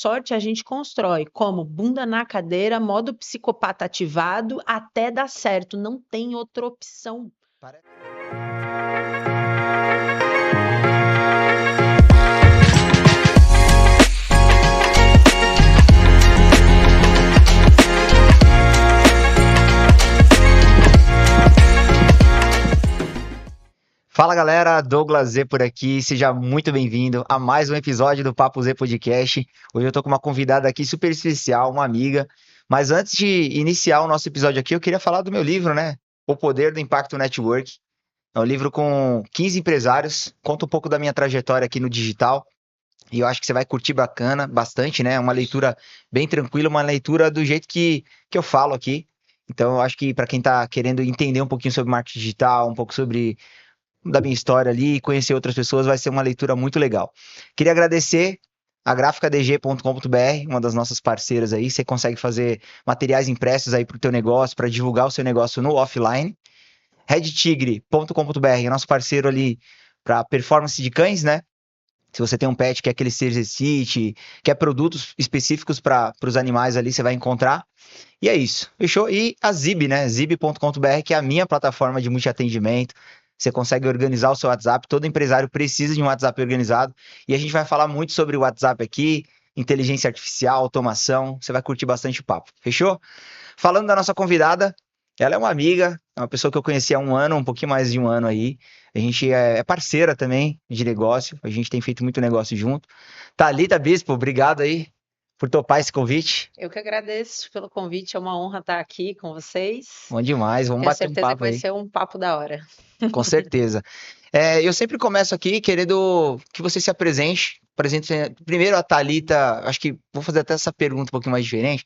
sorte a gente constrói, como bunda na cadeira, modo psicopata ativado, até dar certo. Não tem outra opção. Fala galera, Douglas Z por aqui, seja muito bem-vindo a mais um episódio do Papo Z Podcast. Hoje eu tô com uma convidada aqui super especial, uma amiga. Mas antes de iniciar o nosso episódio aqui, eu queria falar do meu livro, né? O Poder do Impacto Network. É um livro com 15 empresários, conta um pouco da minha trajetória aqui no digital. E eu acho que você vai curtir bastante, né? Uma leitura bem tranquila, uma leitura do jeito que eu falo aqui. Então eu acho que para quem tá querendo entender um pouquinho sobre marketing digital, um pouco sobre da minha história ali, conhecer outras pessoas, vai ser uma leitura muito legal. Queria agradecer a graficadg.com.br, uma das nossas parceiras aí. Você consegue fazer materiais impressos aí para o teu negócio, para divulgar o seu negócio no offline. redtigre.com.br é nosso parceiro ali para performance de cães, né? Se você tem um pet que quer que ele se exercite, quer produtos específicos para os animais ali, você vai encontrar. E é isso, fechou? E a Zib, né? Zib.com.br, que é a minha plataforma de multiatendimento. Você consegue organizar o seu WhatsApp. Todo empresário precisa de um WhatsApp organizado. E a gente vai falar muito sobre o WhatsApp aqui, inteligência artificial, automação. Você vai curtir bastante o papo, fechou? Falando da nossa convidada, ela é uma amiga, é uma pessoa que eu conheci há um ano, um pouquinho mais de um ano aí. A gente é parceira também de negócio. A gente tem feito muito negócio junto. Thalita Bispo, obrigado aí por topar esse convite. Eu que agradeço pelo convite, é uma honra estar aqui com vocês. Bom demais, vamos Tenho bater um certeza que papo vai aí. ser um papo da hora. Com certeza. Eu sempre começo aqui querendo que você se apresente. Primeiro a Thalita, acho que vou fazer até essa pergunta um pouquinho mais diferente.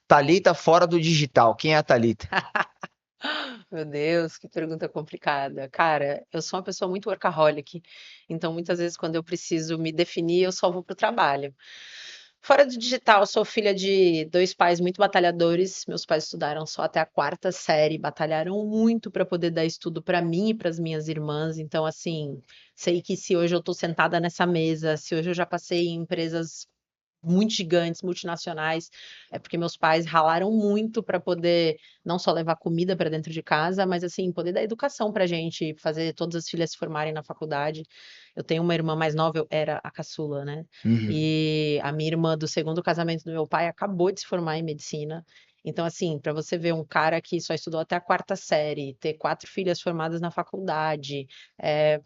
Thalita fora do digital, quem é a Thalita? Meu Deus, que pergunta complicada. Cara, eu sou uma pessoa muito workaholic, então muitas vezes quando eu preciso me definir, eu só vou para o trabalho. Fora do digital, sou filha de dois pais muito batalhadores. Meus pais estudaram só até a quarta série, batalharam muito para poder dar estudo para mim e para as minhas irmãs. Então, assim, sei que se hoje eu estou sentada nessa mesa, se hoje eu já passei em empresas muito gigantes, multinacionais, é porque meus pais ralaram muito para poder não só levar comida para dentro de casa, mas assim, poder dar educação pra gente, fazer todas as filhas se formarem na faculdade. Eu tenho uma irmã mais nova, eu era a caçula, né? Uhum. E a minha irmã do segundo casamento do meu pai acabou de se formar em medicina. Então, assim, para você ver um cara que só estudou até a quarta série, ter 4 filhas formadas na faculdade, é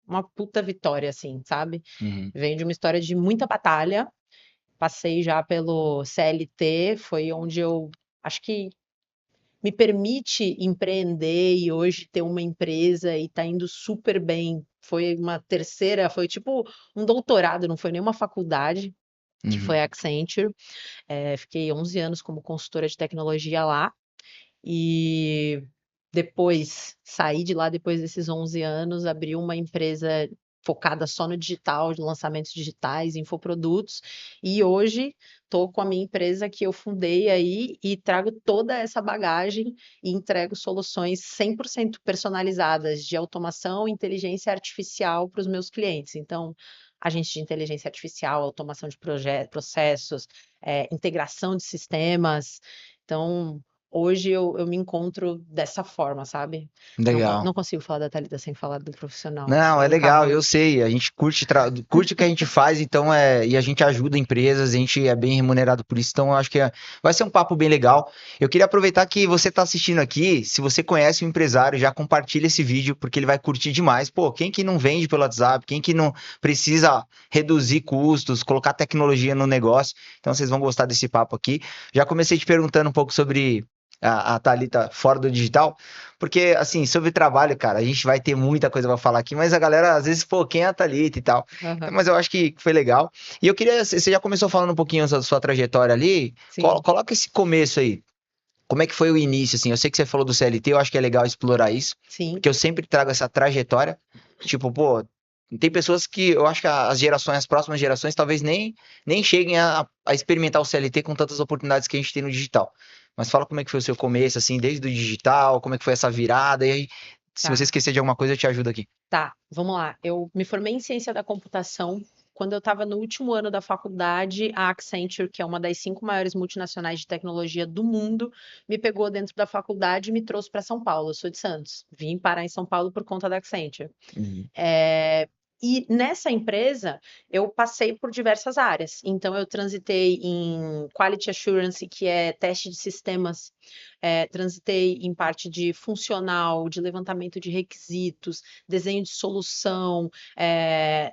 uma puta vitória, assim, sabe? Uhum. Vem de uma história de muita batalha. Passei já pelo CLT, foi onde eu acho que me permite empreender e hoje ter uma empresa e tá indo super bem. Foi uma terceira, foi tipo um doutorado, não foi nenhuma faculdade, que Uhum. foi a Accenture. Fiquei 11 anos como consultora de tecnologia lá e depois saí de lá depois desses 11 anos, abri uma empresa focada só no digital, de lançamentos digitais, infoprodutos, e hoje estou com a minha empresa que eu fundei aí e trago toda essa bagagem e entrego soluções 100% personalizadas de automação e inteligência artificial para os meus clientes. Então, agentes de inteligência artificial, automação de processos, integração de sistemas. Então, hoje eu me encontro dessa forma, sabe? Legal. Não consigo falar da Thalita sem falar do profissional, Não, é legal, eu workaholic. sei, a gente curte o que a gente faz, então e a gente ajuda empresas, a gente é bem remunerado por isso, então eu acho que vai ser um papo bem legal. Eu queria aproveitar que você está assistindo aqui, se você conhece um empresário, já compartilha esse vídeo, porque ele vai curtir demais. Pô, quem que não vende pelo WhatsApp, quem que não precisa reduzir custos, colocar tecnologia no negócio, então vocês vão gostar desse papo aqui. Já comecei te perguntando um pouco sobre a Thalita fora do digital, porque, assim, sobre trabalho, cara, a gente vai ter muita coisa pra falar aqui, mas a galera, às vezes, pô, quem é a Thalita e tal. Então, Aham, mas eu acho que foi legal. E eu queria, você já começou falando um pouquinho da sua trajetória ali, sim, coloca esse começo aí. Como é que foi o início, assim? Eu sei que você falou do CLT, eu acho que é legal explorar isso, sim, porque eu sempre trago essa trajetória. Tipo, pô, tem pessoas que eu acho que as gerações, as próximas gerações, talvez nem cheguem a experimentar o CLT com tantas oportunidades que a gente tem no digital. Mas fala como é que foi o seu começo, assim, desde o digital, como é que foi essa virada, e aí, se você tá, esquecer de alguma coisa, eu te ajudo aqui. tá, vamos lá. Eu me formei em ciência da computação quando eu estava no último ano da faculdade, a Accenture, que é uma das 5 maiores multinacionais de tecnologia do mundo, me pegou dentro da faculdade e me trouxe para São Paulo. Eu sou de Santos, vim parar em São Paulo por conta da Accenture. Uhum. E nessa empresa eu passei por diversas áreas. Então eu transitei em Quality Assurance, que é teste de sistemas, transitei em parte de funcional, de levantamento de requisitos, desenho de solução.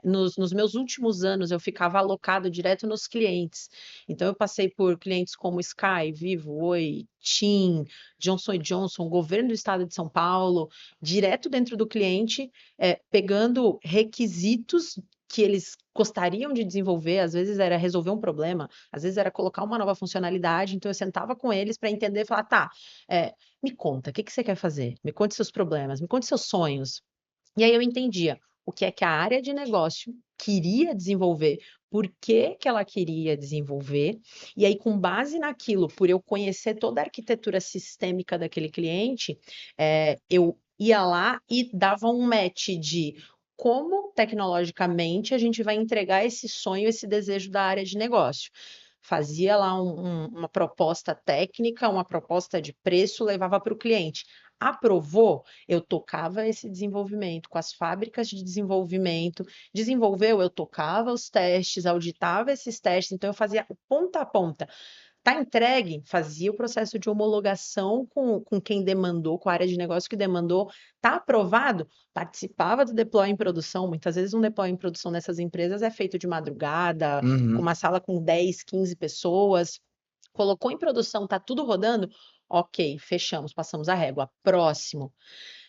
Nos meus últimos anos eu ficava alocado direto nos clientes. Então eu passei por clientes como Sky, Vivo, Oi, TIM, Johnson Johnson, governo do estado de São Paulo, direto dentro do cliente, pegando requisitos que eles gostariam de desenvolver, às vezes era resolver um problema, às vezes era colocar uma nova funcionalidade, então eu sentava com eles para entender e falar, tá, me conta, o que que você quer fazer? Me conte seus problemas, me conte seus sonhos. E aí eu entendia o que é que a área de negócio queria desenvolver, por que que ela queria desenvolver, e aí com base naquilo, por eu conhecer toda a arquitetura sistêmica daquele cliente, eu ia lá e dava um match de como tecnologicamente a gente vai entregar esse sonho, esse desejo da área de negócio. Fazia lá uma proposta técnica, uma proposta de preço, levava para o cliente. Aprovou, eu tocava esse desenvolvimento com as fábricas de desenvolvimento. Desenvolveu, eu tocava os testes, auditava esses testes, então eu fazia ponta a ponta. Tá entregue, fazia o processo de homologação com quem demandou, com a área de negócio que demandou. Tá aprovado, participava do deploy em produção. Muitas vezes um deploy em produção nessas empresas é feito de madrugada, com Uhum. uma sala com 10, 15 pessoas. Colocou em produção, tá tudo rodando? Ok, fechamos, passamos a régua. Próximo.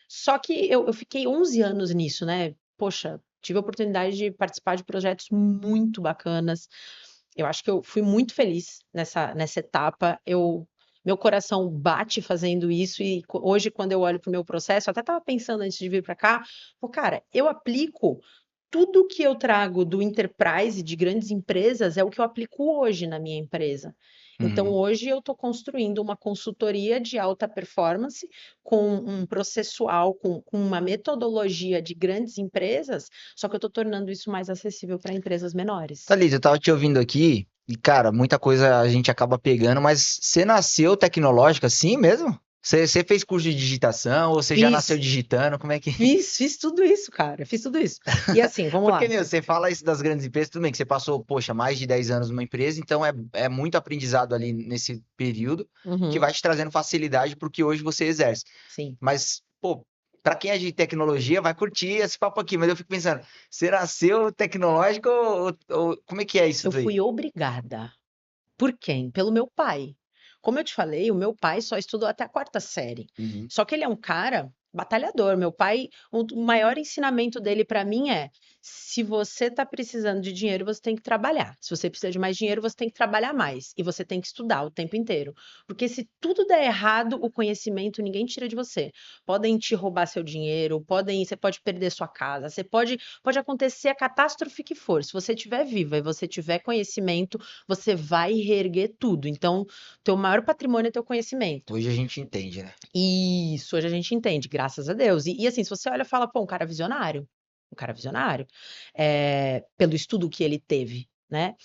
Só que eu fiquei 11 anos nisso, né? Poxa, tive a oportunidade de participar de projetos muito bacanas. Eu acho que eu fui muito feliz nessa etapa. Meu coração bate fazendo isso e hoje, quando eu olho para o meu processo, eu até estava pensando antes de vir para cá, pô, cara, eu aplico tudo que eu trago do enterprise de grandes empresas é o que eu aplico hoje na minha empresa. Então, Uhum. hoje eu estou construindo uma consultoria de alta performance com um processual, com uma metodologia de grandes empresas, só que eu estou tornando isso mais acessível para empresas menores. Thalita, eu tava te ouvindo aqui e, cara, muita coisa a gente acaba pegando, mas você nasceu tecnológica assim mesmo? Você fez curso de digitação ou você já nasceu Fiz, digitando? Como é que. fiz tudo isso, cara, fiz tudo isso. E assim, vamos Porque, lá. meu, você fala isso das grandes empresas, tudo bem que você passou, poxa, mais de 10 anos numa empresa, então é muito aprendizado ali nesse período que Uhum, vai te trazendo facilidade para o que hoje você exerce. sim. Mas, pô, para quem é de tecnologia, vai curtir esse papo aqui, mas eu fico pensando, você nasceu tecnológico ou como é que é isso Eu daí? fui obrigada. Por quem? Pelo meu pai. Como eu te falei, o meu pai só estudou até a quarta série. Uhum. Só que ele é um cara batalhador. Meu pai, o maior ensinamento dele para mim é: se você está precisando de dinheiro, você tem que trabalhar. Se você precisa de mais dinheiro, você tem que trabalhar mais. E você tem que estudar o tempo inteiro. Porque se tudo der errado, o conhecimento ninguém tira de você. Podem te roubar seu dinheiro, você pode perder sua casa, pode acontecer a catástrofe que for. Se você estiver viva e você tiver conhecimento, você vai reerguer tudo. Então, teu maior patrimônio é teu conhecimento. Hoje a gente entende, né? Isso, hoje a gente entende, graças a Deus. E assim, se você olha e fala, pô, um cara visionário, pelo estudo que ele teve, né?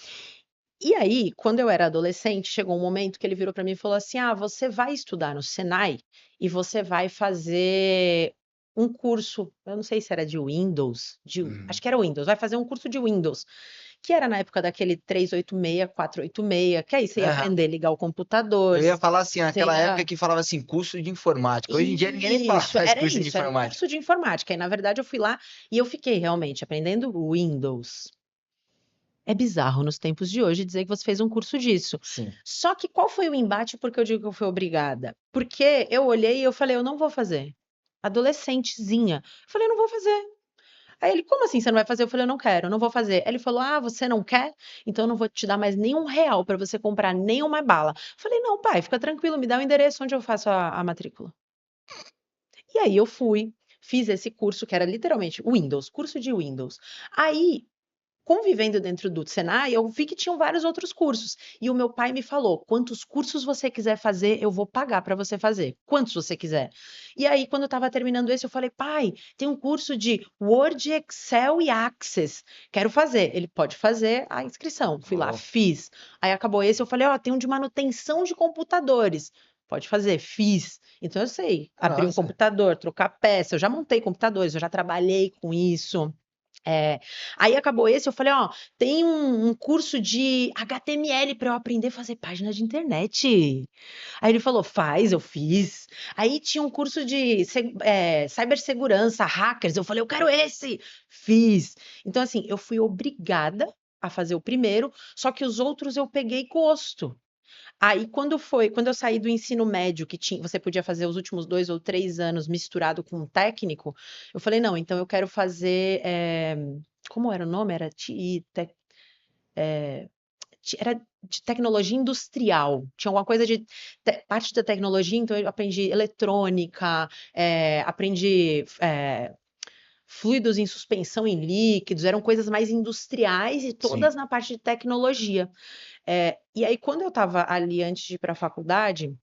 E aí, quando eu era adolescente, chegou um momento que ele virou para mim e falou assim: Ah, você vai estudar no Senai e você vai fazer um curso, eu não sei se era de Windows, Uhum. acho que era Windows, vai fazer um curso de Windows, que era na época daquele 386, 486, que aí você ia Aham. aprender a ligar o computador, Eu ia falar assim, você naquela época ia. que falava assim, curso de informática. Hoje em dia ninguém nem fala Isso, mais curso de era um informática. curso de informática. E na verdade eu fui lá e eu fiquei realmente aprendendo Windows. É bizarro nos tempos de hoje dizer que você fez um curso disso. Sim. Só que qual foi o embate porque eu digo que eu fui obrigada? Porque eu olhei e eu falei, eu não vou fazer. Adolescentezinha. Eu falei, eu não vou fazer. Aí ele, como assim você não vai fazer? Eu falei, eu não quero, eu não vou fazer. Aí ele falou, ah, você não quer? Então eu não vou te dar mais nenhum real para você comprar nenhuma bala. Eu falei, não, pai, fica tranquilo, me dá o endereço onde eu faço a matrícula. E aí eu fui, fiz esse curso que era literalmente Windows, curso de Windows. Aí convivendo dentro do Senai, eu vi que tinham vários outros cursos. E o meu pai me falou: quantos cursos você quiser fazer, eu vou pagar para você fazer. Quantos você quiser. E aí, quando eu estava terminando esse, eu falei: pai, tem um curso de Word, Excel e Access. Quero fazer. Ele pode fazer a inscrição. Fui lá, Oh, fiz. Aí acabou esse, eu falei: ó, tem um de manutenção de computadores. Pode fazer, fiz. Então eu sei abrir um nossa. computador, trocar peça. Eu já montei computadores, eu já trabalhei com isso. É, aí acabou esse, eu falei, ó, tem um curso de HTML para eu aprender a fazer página de internet. Aí ele falou, faz, eu fiz. Aí tinha um curso de cibersegurança, hackers. Eu falei, eu quero esse. Fiz. Então, assim, eu fui obrigada a fazer o primeiro, só que os outros eu peguei gosto. Aí, quando eu saí do ensino médio, que tinha, você podia fazer os últimos 2 ou 3 anos misturado com um técnico, eu falei, não, então eu quero fazer, como era o nome? Era de tecnologia industrial. Tinha alguma coisa de parte da tecnologia, então eu aprendi eletrônica, aprendi fluidos em suspensão em líquidos, eram coisas mais industriais e Sim. todas na parte de tecnologia. E aí, quando eu estava ali antes de ir para a faculdade,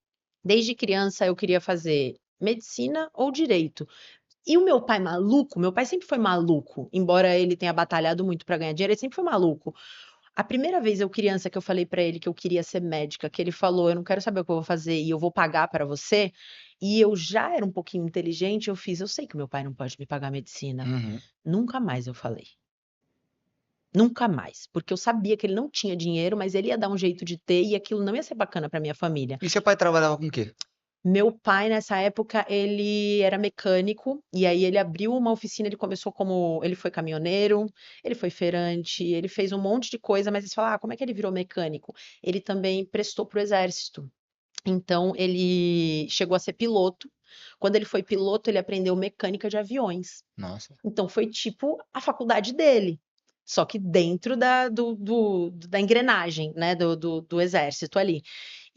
desde criança eu queria fazer medicina ou direito. E o meu pai sempre foi maluco, embora ele tenha batalhado muito para ganhar dinheiro, ele sempre foi maluco. A primeira vez eu criança que eu falei para ele que eu queria ser médica, que ele falou, eu não quero saber o que eu vou fazer e eu vou pagar para você, e eu já era um pouquinho inteligente, eu sei que meu pai não pode me pagar medicina. Uhum. Nunca mais eu falei. Nunca mais, porque eu sabia que ele não tinha dinheiro, mas ele ia dar um jeito de ter e aquilo não ia ser bacana para minha família. E seu pai trabalhava com o quê? Meu pai, nessa época, ele era mecânico e aí ele abriu uma oficina, ele foi caminhoneiro, ele foi feirante, ele fez um monte de coisa, mas você fala, como é que ele virou mecânico? Ele também prestou para o exército. Então, ele chegou a ser piloto. Quando ele foi piloto, ele aprendeu mecânica de aviões. Nossa. Então foi tipo a faculdade dele, só que dentro da engrenagem, né, do exército ali.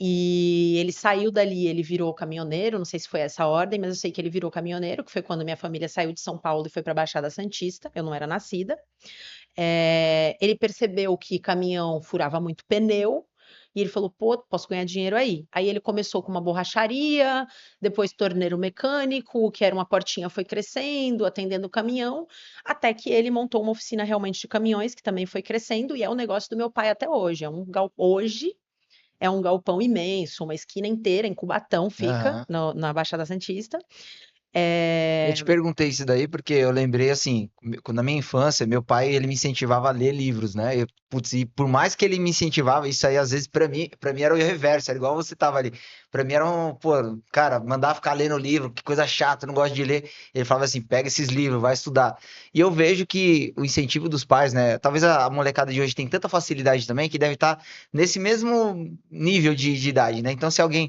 E ele saiu dali, ele virou caminhoneiro, não sei se foi essa a ordem, mas eu sei que ele virou caminhoneiro, que foi quando minha família saiu de São Paulo e foi para a Baixada Santista, eu não era nascida. Ele percebeu que caminhão furava muito pneu, e ele falou, pô, posso ganhar dinheiro aí. Aí ele começou com uma borracharia, depois torneiro mecânico, que era uma portinha, foi crescendo, atendendo o caminhão, até que ele montou uma oficina realmente de caminhões, que também foi crescendo, e é o negócio do meu pai até hoje. Hoje é um galpão imenso, uma esquina inteira, em Cubatão fica, Aham. na Baixada Santista. Eu É, te perguntei isso daí porque eu lembrei assim, na minha infância, meu pai, ele me incentivava a ler livros, né? Putz, e por mais que ele me incentivava, isso aí às vezes pra mim era o reverso, era igual você tava ali. Pra mim era pô, cara, mandar ficar lendo livro, que coisa chata, não gosto de ler. Ele falava assim, pega esses livros, vai estudar. E eu vejo que o incentivo dos pais, né? Talvez a molecada de hoje tem tanta facilidade também que deve estar nesse mesmo nível de idade, né? Então se alguém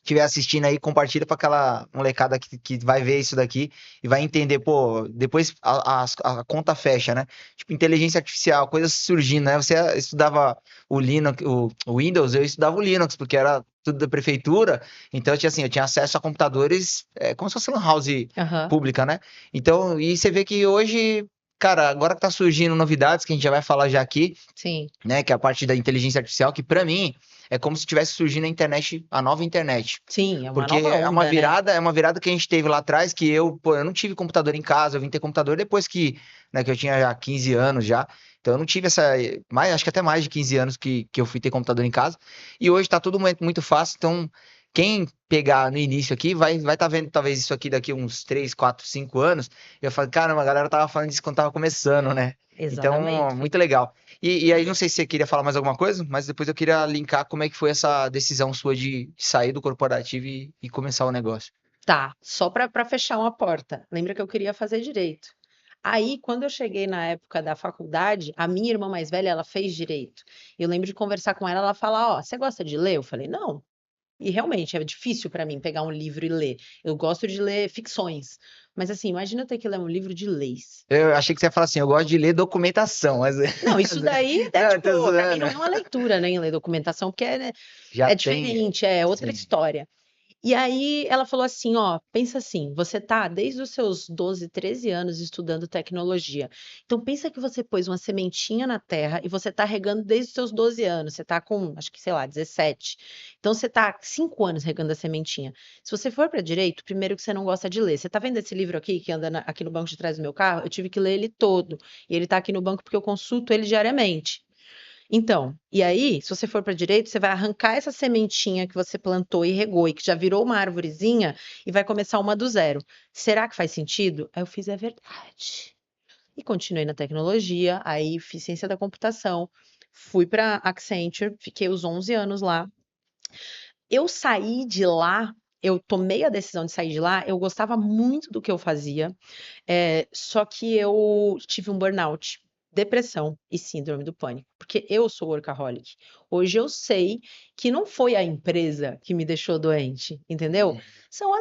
estiver assistindo aí, compartilha para aquela molecada que vai ver isso daqui e vai entender, pô, depois a conta fecha, né? Tipo, inteligência artificial, coisas surgindo, né? Você estudava o Linux, o Windows, eu estudava o Linux, porque era tudo da prefeitura, então eu tinha acesso a computadores como se fosse uma house aham, pública, né? Então, e você vê que hoje, cara, agora que tá surgindo novidades, que a gente já vai falar já aqui, sim, né, que é a parte da inteligência artificial, que para mim é como se tivesse surgindo a internet, a nova internet. sim, é uma Porque nova onda, né? é uma virada que a gente teve lá atrás, que eu não tive computador em casa, eu vim ter computador depois né, que eu tinha já 15 anos já. Então eu não tive acho que até mais de 15 anos que eu fui ter computador em casa. E hoje tá tudo muito fácil, então quem pegar no início aqui vai tá vendo talvez isso aqui daqui uns 3 4 5 anos. Eu falo, caramba, a galera tava falando disso quando tava começando, né? Então, Exatamente. muito legal. E aí, não sei se você queria falar mais alguma coisa, mas depois eu queria linkar como é que foi essa decisão sua de sair do corporativo e começar o negócio. Tá, só para fechar uma porta. Lembra que eu queria fazer direito. Aí, quando eu cheguei na época da faculdade, a minha irmã mais velha, ela fez direito. Eu lembro de conversar com ela, ela falar, ó, você gosta de ler? Eu falei, não. E realmente é difícil para mim pegar um livro e ler. Eu gosto de ler ficções. Mas assim, imagina eu ter que ler um livro de leis. Eu achei que você ia falar assim, eu gosto de ler documentação, mas... Não, isso daí é Não, eu tô tipo, para mim zoando. não é uma leitura, nem ler documentação, porque Já é tem... diferente, é outra Sim. história. E aí ela falou assim, ó, pensa assim, você tá desde os seus 12, 13 anos estudando tecnologia. Então pensa que você pôs uma sementinha na terra e você tá regando desde os seus 12 anos. Você tá com, acho que, sei lá, 17. Então você tá 5 anos regando a sementinha. Se você for para direito, primeiro que você não gosta de ler. Você tá vendo esse livro aqui que anda aqui no banco de trás do meu carro? Eu tive que ler ele todo. E ele tá aqui no banco porque eu consulto ele diariamente. Então, e aí, se você for para direito, você vai arrancar essa sementinha que você plantou e regou e que já virou uma arvorezinha e vai começar uma do zero. Será que faz sentido? Aí eu fiz, é verdade. E continuei na tecnologia, aí fiz ciência da computação, fui para Accenture, fiquei os 11 anos lá. Eu saí de lá, eu tomei a decisão de sair de lá, eu gostava muito do que eu fazia, só que eu tive um burnout, depressão e síndrome do pânico, porque eu sou workaholic. Hoje eu sei que não foi a empresa que me deixou doente, entendeu? São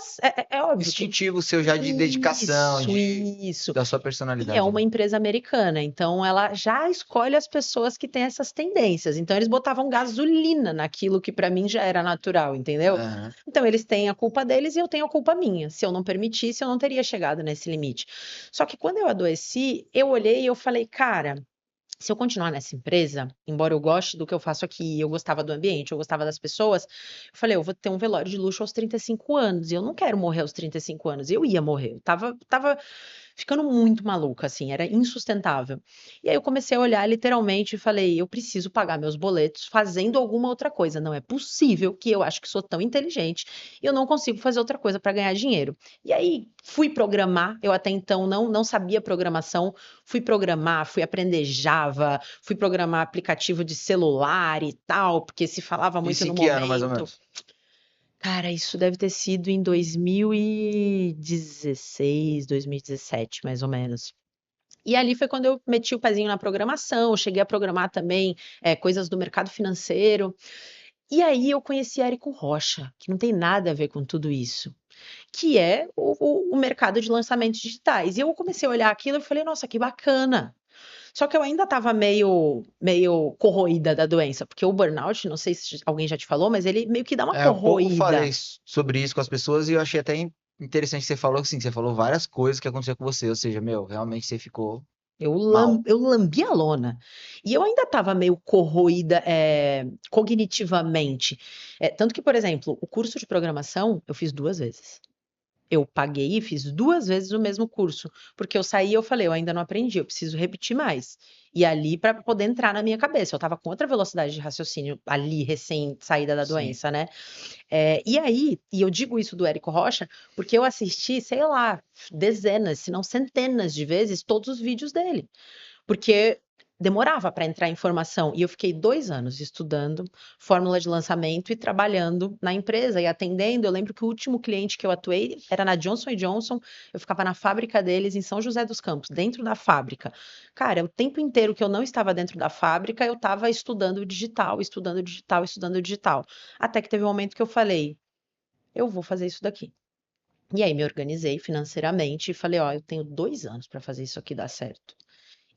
é óbvio que Instintivo seu já de dedicação, isso. da sua E é personalidade, uma né? empresa americana, então ela já escolhe as pessoas que têm essas tendências. Então eles botavam gasolina naquilo que para mim já era natural, entendeu? Aham. Então eles têm a culpa deles e eu tenho a culpa minha. Se eu não permitisse, eu não teria chegado nesse limite. Só que quando eu adoeci, eu olhei e eu falei, cara, se eu continuar nessa empresa, embora eu goste do que eu faço aqui, eu gostava do ambiente, eu gostava das pessoas, eu falei, eu vou ter um velório de luxo aos 35 anos, e eu não quero morrer aos 35 anos. Eu ia morrer, eu tava ficando muito maluca, assim, era insustentável. E aí eu comecei a olhar literalmente e falei, eu preciso pagar meus boletos fazendo alguma outra coisa. Não é possível que eu acho que sou tão inteligente e eu não consigo fazer outra coisa para ganhar dinheiro. E aí fui programar, eu até então não sabia programação, fui programar, fui aprender Java, fui programar aplicativo de celular e tal, porque se falava muito Isso em no que ano, mais ou momento. menos? Cara, isso deve ter sido em 2016, 2017, mais ou menos. E ali foi quando eu meti o pezinho na programação, cheguei a programar também coisas do mercado financeiro. E aí eu conheci Érico Rocha, que não tem nada a ver com tudo isso, que é o mercado de lançamentos digitais. E eu comecei a olhar aquilo e falei, nossa, que bacana. Só que eu ainda estava meio corroída da doença, porque o burnout, não sei se alguém já te falou, mas ele meio que dá uma É, um pouco falei corroída. sobre isso com as pessoas e eu achei até interessante que você falou assim, que você falou várias coisas que aconteceram com você, ou seja, meu, realmente você ficou mal. Eu lambi a lona. E eu ainda estava meio corroída, cognitivamente. Tanto que, por exemplo, o curso de programação eu fiz 2 vezes. Eu paguei e fiz 2 vezes o mesmo curso, porque eu saí e eu falei: "Eu ainda não aprendi, eu preciso repetir mais". E ali para poder entrar na minha cabeça, eu estava com outra velocidade de raciocínio ali, recém saída da Sim. doença, né. E aí, e eu digo isso do Érico Rocha, porque eu assisti, sei lá, dezenas, se não centenas de vezes todos os vídeos dele. Porque demorava para entrar informação. E eu fiquei 2 anos estudando fórmula de lançamento e trabalhando na empresa e atendendo. Eu lembro que o último cliente que eu atuei era na Johnson Johnson. Eu ficava na fábrica deles em São José dos Campos, dentro da fábrica. Cara, o tempo inteiro que eu não estava dentro da fábrica, eu estava estudando digital, estudando digital, estudando digital. Até que teve um momento que eu falei: eu vou fazer isso daqui. E aí me organizei financeiramente e falei: ó, eu tenho 2 anos para fazer isso aqui dar certo.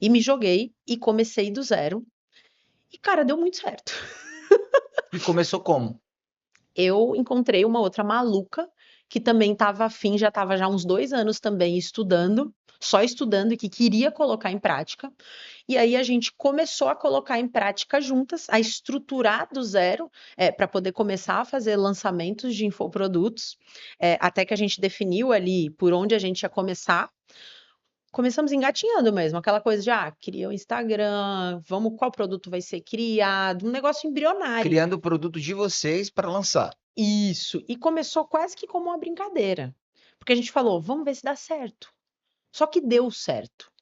E me joguei e comecei do zero. E, cara, deu muito certo. E começou como? Eu encontrei uma outra maluca que também estava afim, já estava já há uns 2 anos também estudando, só estudando e que queria colocar em prática. E aí a gente começou a colocar em prática juntas, a estruturar do zero, para poder começar a fazer lançamentos de infoprodutos, até que a gente definiu ali por onde a gente ia começar. Começamos engatinhando mesmo, aquela coisa de, cria o Instagram, vamos, qual produto vai ser criado, um negócio embrionário. Criando o produto de vocês para lançar. Isso, e começou quase que como uma brincadeira, porque a gente falou, vamos ver se dá certo. Só que deu certo.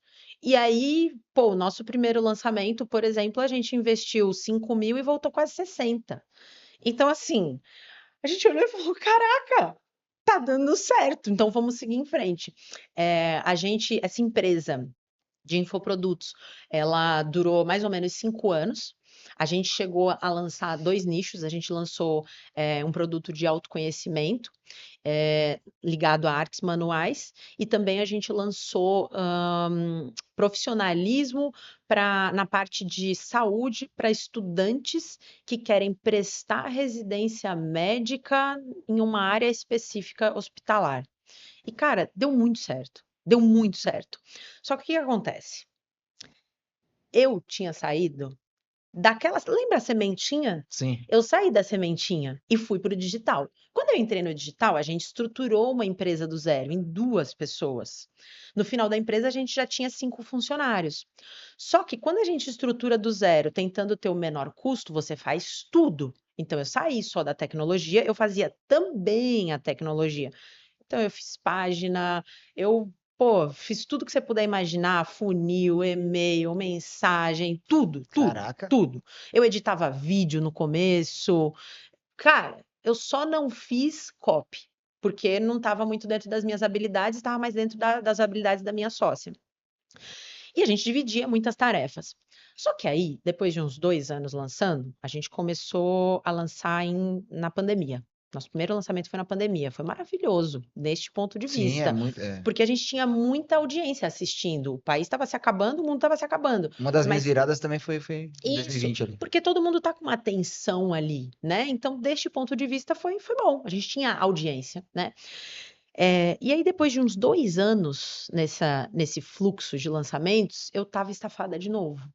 E aí, pô, o nosso primeiro lançamento, por exemplo, a gente investiu 5.000 e voltou quase 60. Então, assim, a gente olhou e falou, caraca, tá dando certo, então vamos seguir em frente. Essa empresa de infoprodutos. Ela durou mais ou menos 5 anos, A gente chegou a lançar 2 nichos, a gente lançou um produto de autoconhecimento, ligado a artes manuais, e também a gente lançou profissionalismo na parte de saúde para estudantes que querem prestar residência médica em uma área específica hospitalar. E, cara, deu muito certo. Deu muito certo. Só que o que acontece? Eu tinha saído daquelas. Lembra a sementinha? Sim. Eu saí da sementinha e fui para o digital. Quando eu entrei no digital, a gente estruturou uma empresa do zero, em 2 pessoas. No final da empresa, a gente já tinha 5 funcionários. Só que quando a gente estrutura do zero, tentando ter o menor custo, você faz tudo. Então, eu saí só da tecnologia, eu fazia também a tecnologia. Então, eu fiz página, pô, fiz tudo que você puder imaginar, funil, e-mail, mensagem, tudo, tudo, Caraca. tudo. Eu editava vídeo no começo. Cara, eu só não fiz copy, porque não estava muito dentro das minhas habilidades, estava mais dentro das habilidades da minha sócia. E a gente dividia muitas tarefas. Só que aí, depois de uns 2 anos lançando, a gente começou a lançar na pandemia. Nosso primeiro lançamento foi na pandemia, foi maravilhoso, neste ponto de Sim, é vista, muito. porque a gente tinha muita audiência assistindo. O país estava se acabando, o mundo estava se acabando. Uma das minhas Mas viradas também foi em isso, 2020 ali. porque todo mundo está com uma atenção ali, né? Então, deste ponto de vista, foi bom. A gente tinha audiência, né? E aí, depois de uns 2 anos nesse fluxo de lançamentos, eu estava estafada de novo.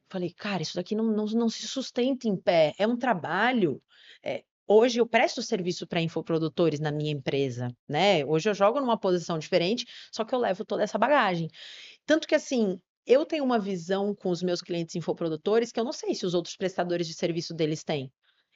Falei, cara, isso daqui não se sustenta em pé, é um trabalho. Hoje eu presto serviço para infoprodutores na minha empresa, né? Hoje eu jogo numa posição diferente, só que eu levo toda essa bagagem. Tanto que, assim, eu tenho uma visão com os meus clientes infoprodutores que eu não sei se os outros prestadores de serviço deles têm.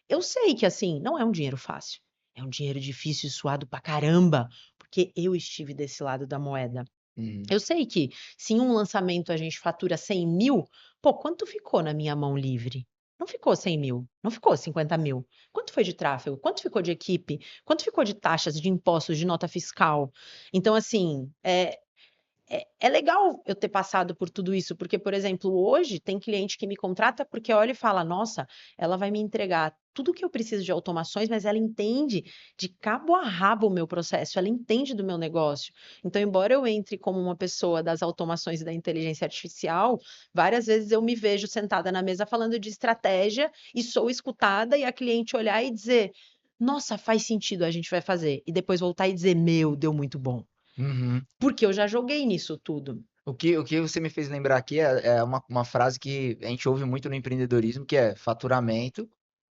Eu sei que, assim, não é um dinheiro fácil. É um dinheiro difícil e suado pra caramba, porque eu estive desse lado da moeda. Uhum. Eu sei que se em um lançamento a gente fatura 100 mil, pô, quanto ficou na minha mão livre? Não ficou 100 mil, não ficou 50 mil. Quanto foi de tráfego? Quanto ficou de equipe? Quanto ficou de taxas, de impostos, de nota fiscal? Então, assim, é legal eu ter passado por tudo isso, porque, por exemplo, hoje tem cliente que me contrata porque olha e fala: nossa, ela vai me entregar tudo que eu preciso de automações, mas ela entende de cabo a rabo o meu processo, ela entende do meu negócio. Então, embora eu entre como uma pessoa das automações e da inteligência artificial, várias vezes eu me vejo sentada na mesa falando de estratégia e sou escutada e a cliente olhar e dizer: nossa, faz sentido, a gente vai fazer. E depois voltar e dizer: meu, deu muito bom. Uhum. Porque eu já joguei nisso tudo. O que você me fez lembrar aqui é uma frase que a gente ouve muito no empreendedorismo, que é faturamento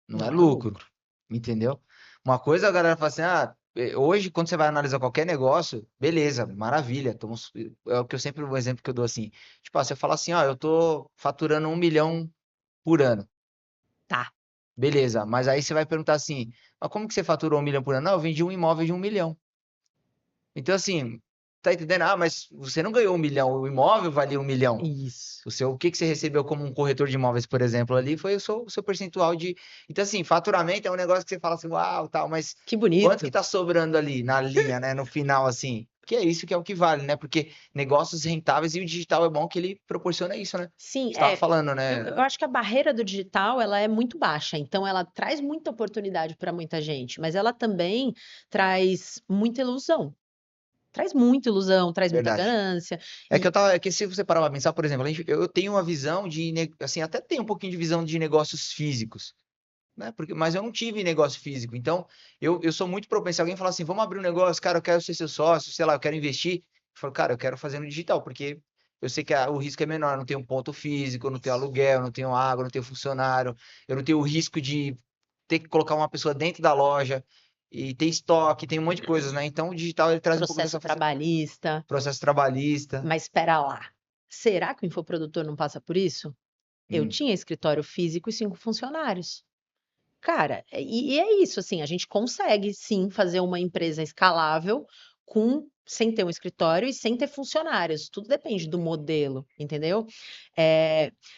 não é Não é lucro, lucro. entendeu? Uma coisa a galera fala assim, hoje quando você vai analisar qualquer negócio, beleza, maravilha, é o que eu sempre, o exemplo que eu dou assim, tipo, você fala assim, ó, eu tô faturando 1 milhão por ano, Tá. beleza, mas aí você vai perguntar assim, mas como que você faturou 1 milhão por ano? Não, eu vendi um imóvel de 1 milhão. Então, assim, tá entendendo? Ah, mas você não ganhou 1 milhão, o imóvel valia 1 milhão. Isso. O que que você recebeu como um corretor de imóveis, por exemplo, ali foi o seu percentual de. Então, assim, faturamento é um negócio que você fala assim, uau, tal, mas Que quanto que bonito. tá sobrando ali na linha, né, no final, assim? Que é isso que é o que vale, né? Porque negócios rentáveis e o digital é bom que ele proporciona isso, né? A Sim, gente tava falando, eu, né? eu acho que a barreira do digital ela é muito baixa, então ela traz muita oportunidade para muita gente, mas ela também traz muita ilusão. Traz muita Verdade. ganância. É que se você parar pra pensar, por exemplo, eu tenho uma visão de, assim, até tenho um pouquinho de visão de negócios físicos. Né? Mas eu não tive negócio físico. Então, eu sou muito propenso. Se alguém falar assim, vamos abrir um negócio, cara, eu quero ser seu sócio, sei lá, eu quero investir. Eu falo, cara, eu quero fazer no digital, porque eu sei que o risco é menor. Eu não tenho um ponto físico, eu não tenho Isso. aluguel, eu não tenho água, eu não tenho funcionário, eu não tenho o risco de ter que colocar uma pessoa dentro da loja e ter estoque, tem um monte de coisas, né? Então, o digital ele traz um pouco Processo dessa trabalhista. processo trabalhista. Mas espera lá. Será que o infoprodutor não passa por isso? Eu Hum, tinha escritório físico e 5 funcionários. Cara, e é isso, assim, a gente consegue sim fazer uma empresa escalável com sem ter um escritório e sem ter funcionários. Tudo depende do modelo, entendeu?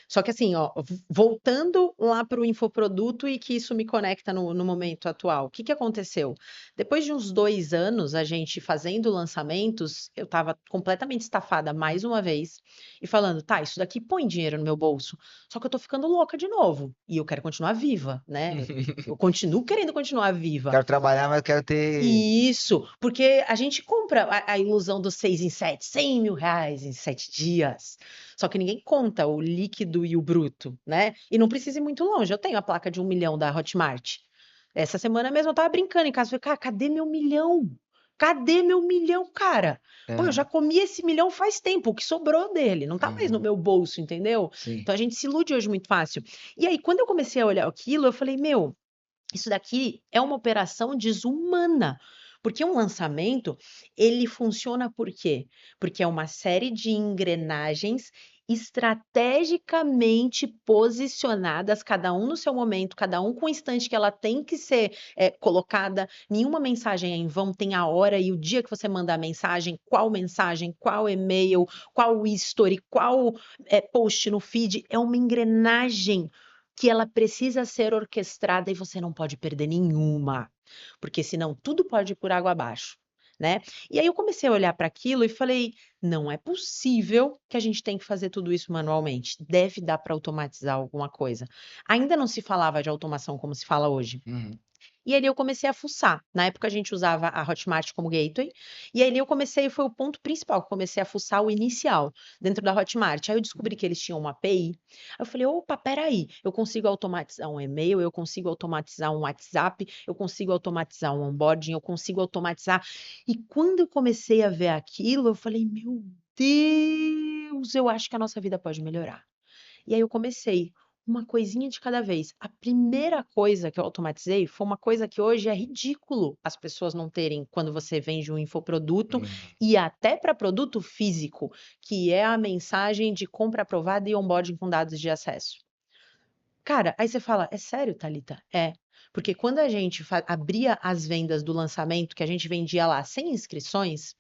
Só que assim, ó, voltando lá para o infoproduto e que isso me conecta no momento atual. O que que aconteceu? Depois de uns 2 anos, a gente fazendo lançamentos, eu estava completamente estafada mais uma vez e falando, tá, isso daqui põe dinheiro no meu bolso, só que eu tô ficando louca de novo e eu quero continuar viva, né? Eu continuo querendo continuar viva. Quero trabalhar, mas quero ter. Isso, porque a gente compra a ilusão dos 6 em 7, 100 mil reais em 7 dias. Só que ninguém conta o líquido e o bruto, né? E não precisa ir muito longe. Eu tenho a placa de 1 milhão da Hotmart. Essa semana mesmo eu tava brincando em casa. Falei, cara, cadê meu milhão? Cadê meu milhão, cara? Pô, eu já Aham, comi esse milhão faz tempo, o que sobrou dele, não tá mais no uhum, meu bolso, entendeu? sim. Então a gente se ilude hoje muito fácil. E aí, quando eu comecei a olhar aquilo, eu falei, meu. Isso daqui é uma operação desumana, porque um lançamento, ele funciona por quê? Porque é uma série de engrenagens estrategicamente posicionadas, cada um no seu momento, cada um com o instante que ela tem que ser colocada. Nenhuma mensagem é em vão, tem a hora e o dia que você manda a mensagem, qual e-mail, qual history, qual post no feed. É uma engrenagem que ela precisa ser orquestrada e você não pode perder nenhuma, porque senão tudo pode ir por água abaixo, né? E aí eu comecei a olhar para aquilo e falei, não é possível que a gente tem que fazer tudo isso manualmente. Deve dar para automatizar alguma coisa. Ainda não se falava de automação como se fala hoje. Uhum. E ali eu comecei a fuçar. Na época a gente usava a Hotmart como gateway, e ali eu comecei, foi o ponto principal, que eu comecei a fuçar o inicial dentro da Hotmart. Aí eu descobri que eles tinham uma API. Aí eu falei, opa, peraí, eu consigo automatizar um e-mail, eu consigo automatizar um WhatsApp, eu consigo automatizar um onboarding, eu consigo automatizar. E quando eu comecei a ver aquilo, eu falei, meu Deus, eu acho que a nossa vida pode melhorar. E aí eu comecei uma coisinha de cada vez. A primeira coisa que eu automatizei foi uma coisa que hoje é ridículo as pessoas não terem quando você vende um infoproduto Uhum. e até para produto físico, que é a mensagem de compra aprovada e onboarding com dados de acesso. Cara, aí você fala, é sério, Thalita? É. Porque quando a gente abria as vendas do lançamento, que a gente vendia lá sem inscrições,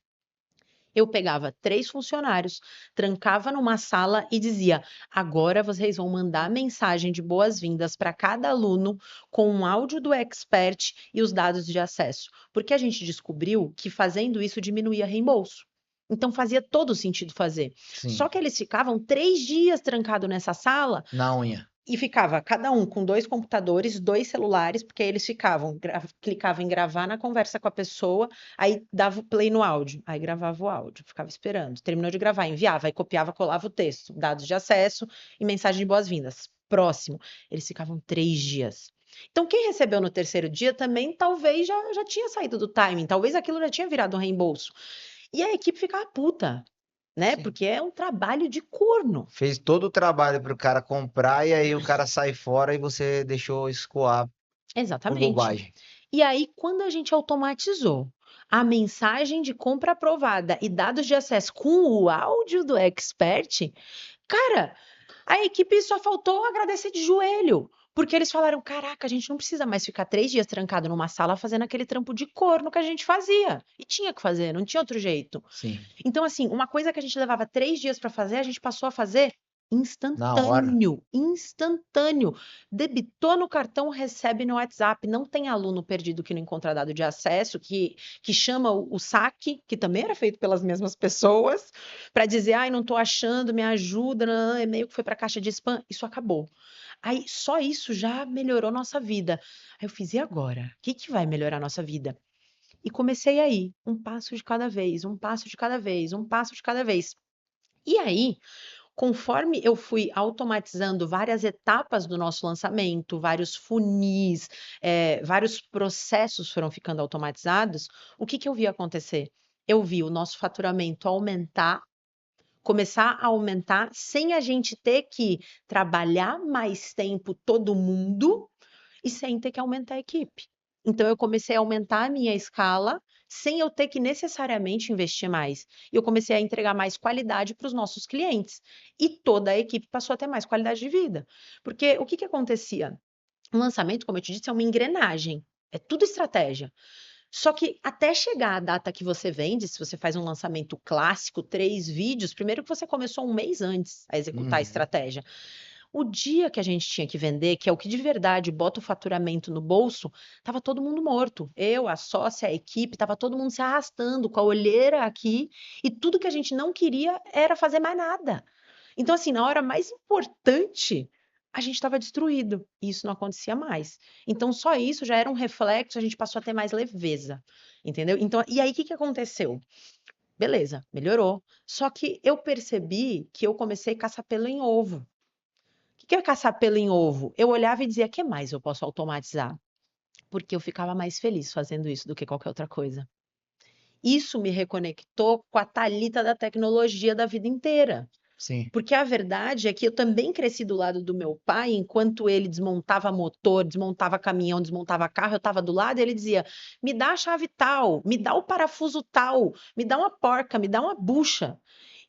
eu pegava 3 funcionários, trancava numa sala e dizia: agora vocês vão mandar mensagem de boas-vindas para cada aluno com um áudio do expert e os dados de acesso. Porque a gente descobriu que fazendo isso diminuía reembolso. Então fazia todo sentido fazer. Só Sim. que eles ficavam 3 dias trancados nessa sala Na unha. e ficava cada um com 2 computadores, 2 celulares, porque aí eles ficavam, clicavam em gravar na conversa com a pessoa, aí dava o play no áudio, aí gravava o áudio, ficava esperando. Terminou de gravar, enviava, aí copiava, colava o texto, dados de acesso e mensagem de boas-vindas. Próximo. Eles ficavam 3 dias. Então, quem recebeu no terceiro dia também talvez já tinha saído do timing, talvez aquilo já tinha virado um reembolso. E a equipe ficava puta, né? Sim. Porque é um trabalho de corno. Fez todo o trabalho pro cara comprar e aí o cara sai fora e você deixou escoar por Exatamente. bobagem. E aí, quando a gente automatizou a mensagem de compra aprovada e dados de acesso com o áudio do expert, cara, a equipe só faltou agradecer de joelho. Porque eles falaram: caraca, a gente não precisa mais ficar 3 dias trancado numa sala fazendo aquele trampo de corno que a gente fazia. E tinha que fazer, não tinha outro jeito. Sim. Então, assim, uma coisa que a gente levava 3 dias para fazer, a gente passou a fazer Na hora. instantâneo, instantâneo. Debitou no cartão, recebe no WhatsApp. Não tem aluno perdido que não encontra dado de acesso, que chama o saque, que também era feito pelas mesmas pessoas, para dizer, ai, não estou achando, me ajuda, e-mail que foi para a caixa de spam. Isso acabou. Aí, só isso já melhorou nossa vida. Aí eu fiz, e agora? O que que vai melhorar nossa vida? E comecei aí, um passo de cada vez, um passo de cada vez, um passo de cada vez. E aí, conforme eu fui automatizando várias etapas do nosso lançamento, vários funis, vários processos foram ficando automatizados, o que que eu vi acontecer? Eu vi o nosso faturamento aumentar, começar a aumentar sem a gente ter que trabalhar mais tempo todo mundo e sem ter que aumentar a equipe. Então, eu comecei a aumentar a minha escala sem eu ter que necessariamente investir mais. E eu comecei a entregar mais qualidade para os nossos clientes. E toda a equipe passou a ter mais qualidade de vida. Porque o que que acontecia? O lançamento, como eu te disse, é uma engrenagem. É tudo estratégia. Só que até chegar a data que você vende, se você faz um lançamento clássico, 3 vídeos, primeiro que você começou um mês antes a executar a Uhum. estratégia. O dia que a gente tinha que vender, que é o que de verdade bota o faturamento no bolso, estava todo mundo morto. Eu, a sócia, a equipe, estava todo mundo se arrastando com a olheira aqui, e tudo que a gente não queria era fazer mais nada. Então, assim, na hora mais importante, a gente estava destruído, e isso não acontecia mais. Então, só isso já era um reflexo, a gente passou a ter mais leveza, entendeu? Então, e aí, o que que aconteceu? Beleza, melhorou. Só que eu percebi que eu comecei a caçar pelo em ovo. O que que é caçar pelo em ovo? Eu olhava e dizia: "Que mais eu posso automatizar?" Porque eu ficava mais feliz fazendo isso do que qualquer outra coisa. Isso me reconectou com a Thalita da tecnologia da vida inteira. Sim. Porque a verdade é que eu também cresci do lado do meu pai, enquanto ele desmontava motor, desmontava caminhão, desmontava carro, eu estava do lado e ele dizia: "Me dá a chave tal, me dá o parafuso tal, me dá uma porca, me dá uma bucha".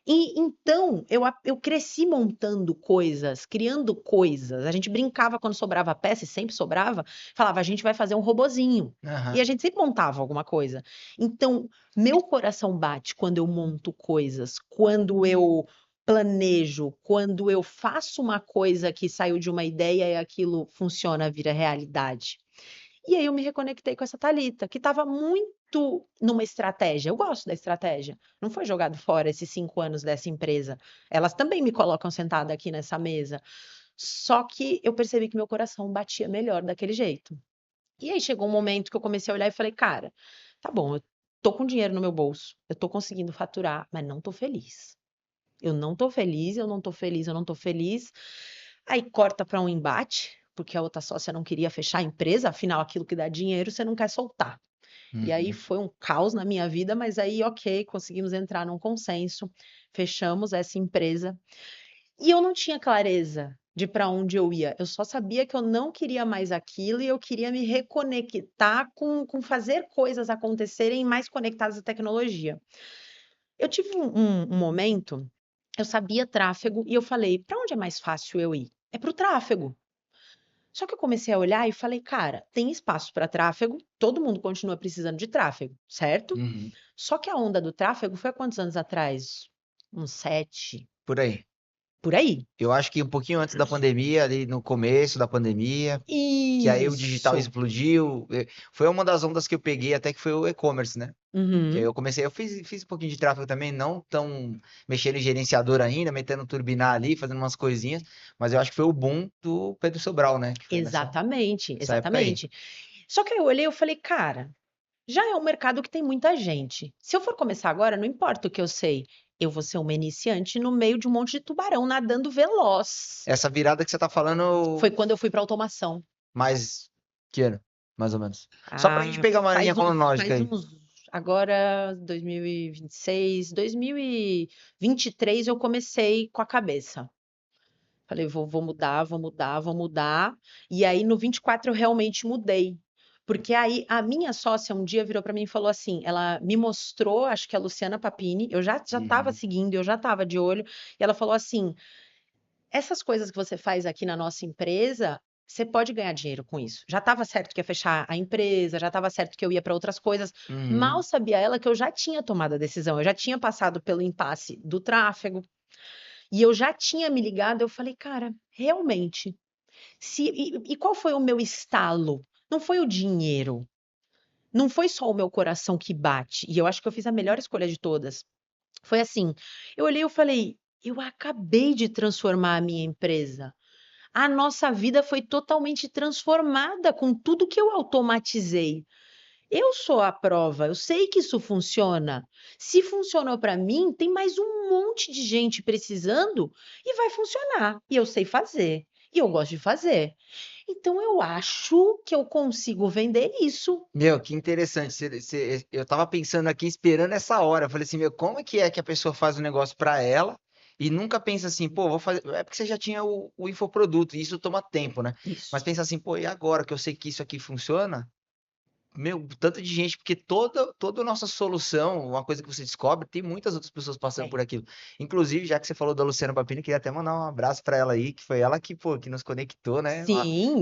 E então eu cresci montando coisas, criando coisas. A gente brincava quando sobrava peça, e sempre sobrava, falava: "A gente vai fazer um robozinho". E Aham. a gente sempre montava alguma coisa. Então, meu coração bate quando eu monto coisas, quando eu planejo, quando eu faço uma coisa que saiu de uma ideia e aquilo funciona, vira realidade. E aí eu me reconectei com essa Thalita, que estava muito numa estratégia. Eu gosto da estratégia. Não foi jogado fora esses 5 anos dessa empresa. Elas também me colocam sentada aqui nessa mesa. Só que eu percebi que meu coração batia melhor daquele jeito. E aí chegou um momento que eu comecei a olhar e falei: "Cara, tá bom, eu tô com dinheiro no meu bolso, eu tô conseguindo faturar, mas não tô feliz. Eu não tô feliz, eu não tô feliz, eu não tô feliz". Aí corta para um embate, porque a outra sócia não queria fechar a empresa, afinal aquilo que dá dinheiro você não quer soltar. E aí Uhum. foi um caos na minha vida, mas aí ok, conseguimos entrar num consenso, fechamos essa empresa. E eu não tinha clareza de para onde eu ia, eu só sabia que eu não queria mais aquilo e eu queria me reconectar com fazer coisas acontecerem mais conectadas à tecnologia. Eu tive um momento, eu sabia tráfego e eu falei: "Para onde é mais fácil eu ir? É para o tráfego". Só que eu comecei a olhar e falei: "Cara, tem espaço para tráfego, todo mundo continua precisando de tráfego, certo?". Uhum. Só que a onda do tráfego foi há quantos anos atrás? Uns 7, Por aí. por aí. Eu acho que um pouquinho antes da pandemia, ali no começo da pandemia, que aí o digital Isso. explodiu. Foi uma das ondas que eu peguei, até que foi o e-commerce, né? Que aí Uhum. eu comecei, eu fiz um pouquinho de tráfego também, não tão mexendo em gerenciador ainda, metendo turbinar ali, fazendo umas coisinhas, mas eu acho que foi o boom do Pedro Sobral, né? Que foi Exatamente, nessa época aí. exatamente. Só que aí eu olhei e falei: "Cara, já é um mercado que tem muita gente. Se eu for começar agora, não importa o que eu sei, eu vou ser uma iniciante no meio de um monte de tubarão nadando veloz". Essa virada que você tá falando, Foi quando eu fui para automação. mais que ano, mais ou menos. Só pra gente Ah, pegar uma linha cronológica faz aí. uns agora 2026, 2023 eu comecei com a cabeça. Falei: "Vou mudar, vou mudar, vou mudar". E aí no 24 eu realmente mudei, porque aí a minha sócia um dia virou para mim e falou assim, ela me mostrou, acho que a Luciana Papini, eu já estava Uhum. seguindo, eu já estava de olho, e ela falou assim: "Essas coisas que você faz aqui na nossa empresa, você pode ganhar dinheiro com isso". Já estava certo que ia fechar a empresa, já estava certo que eu ia para outras coisas. Mal Uhum. sabia ela que eu já tinha tomado a decisão, eu já tinha passado pelo impasse do tráfego, e eu já tinha me ligado, eu falei: "Cara, realmente, se e qual foi o meu estalo? Não foi o dinheiro, não foi só o meu coração que bate", e eu acho que eu fiz a melhor escolha de todas. Foi assim, eu olhei e eu falei: "Eu acabei de transformar a minha empresa". A nossa vida foi totalmente transformada com tudo que eu automatizei. Eu sou a prova, eu sei que isso funciona. Se funcionou para mim, tem mais um monte de gente precisando e vai funcionar. E eu sei fazer. E eu gosto de fazer. Então eu acho que eu consigo vender isso. Meu, que interessante. Eu tava pensando aqui, esperando essa hora. Eu falei assim, meu, como é que a pessoa faz o negócio pra ela e nunca pensa assim, pô, vou fazer. É porque você já tinha o infoproduto e isso toma tempo, né? Mas Isso. pensa assim, pô, e agora que eu sei que isso aqui funciona? Meu, tanto de gente, porque toda a nossa solução, uma coisa que você descobre, tem muitas outras pessoas passando por Tem. aquilo. Inclusive, já que você falou da Luciana Papini, queria até mandar um abraço pra ela aí, que foi ela que, pô, que nos conectou, né?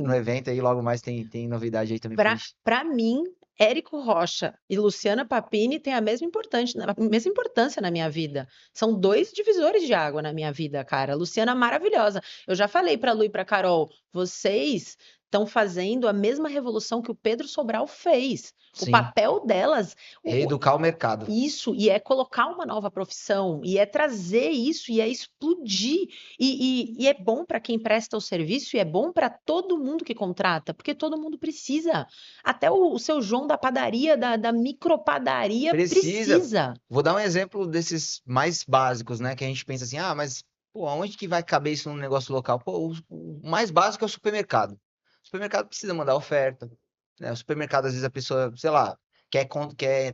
No Sim, evento aí, logo mais tem novidade aí também pra para gente. para mim Érico Rocha e Luciana Papini têm a mesma importância na minha vida. São dois divisores de água na minha vida, cara. Luciana maravilhosa. Eu já falei para Lu e para Carol, vocês estão fazendo a mesma revolução que o Pedro Sobral fez. O Sim. papel delas, Reeducar o mercado. isso, e é colocar uma nova profissão, e é trazer isso, e é explodir. E é bom para quem presta o serviço, e é bom para todo mundo que contrata, porque todo mundo precisa. Até o seu João da padaria, da micropadaria, Precisa. precisa. Vou dar um exemplo desses mais básicos, né? Que a gente pensa assim, ah, mas pô, aonde que vai caber isso num negócio local? Pô, o mais básico é o supermercado. O supermercado precisa mandar oferta, né? O supermercado, às vezes, a pessoa, sei lá, quer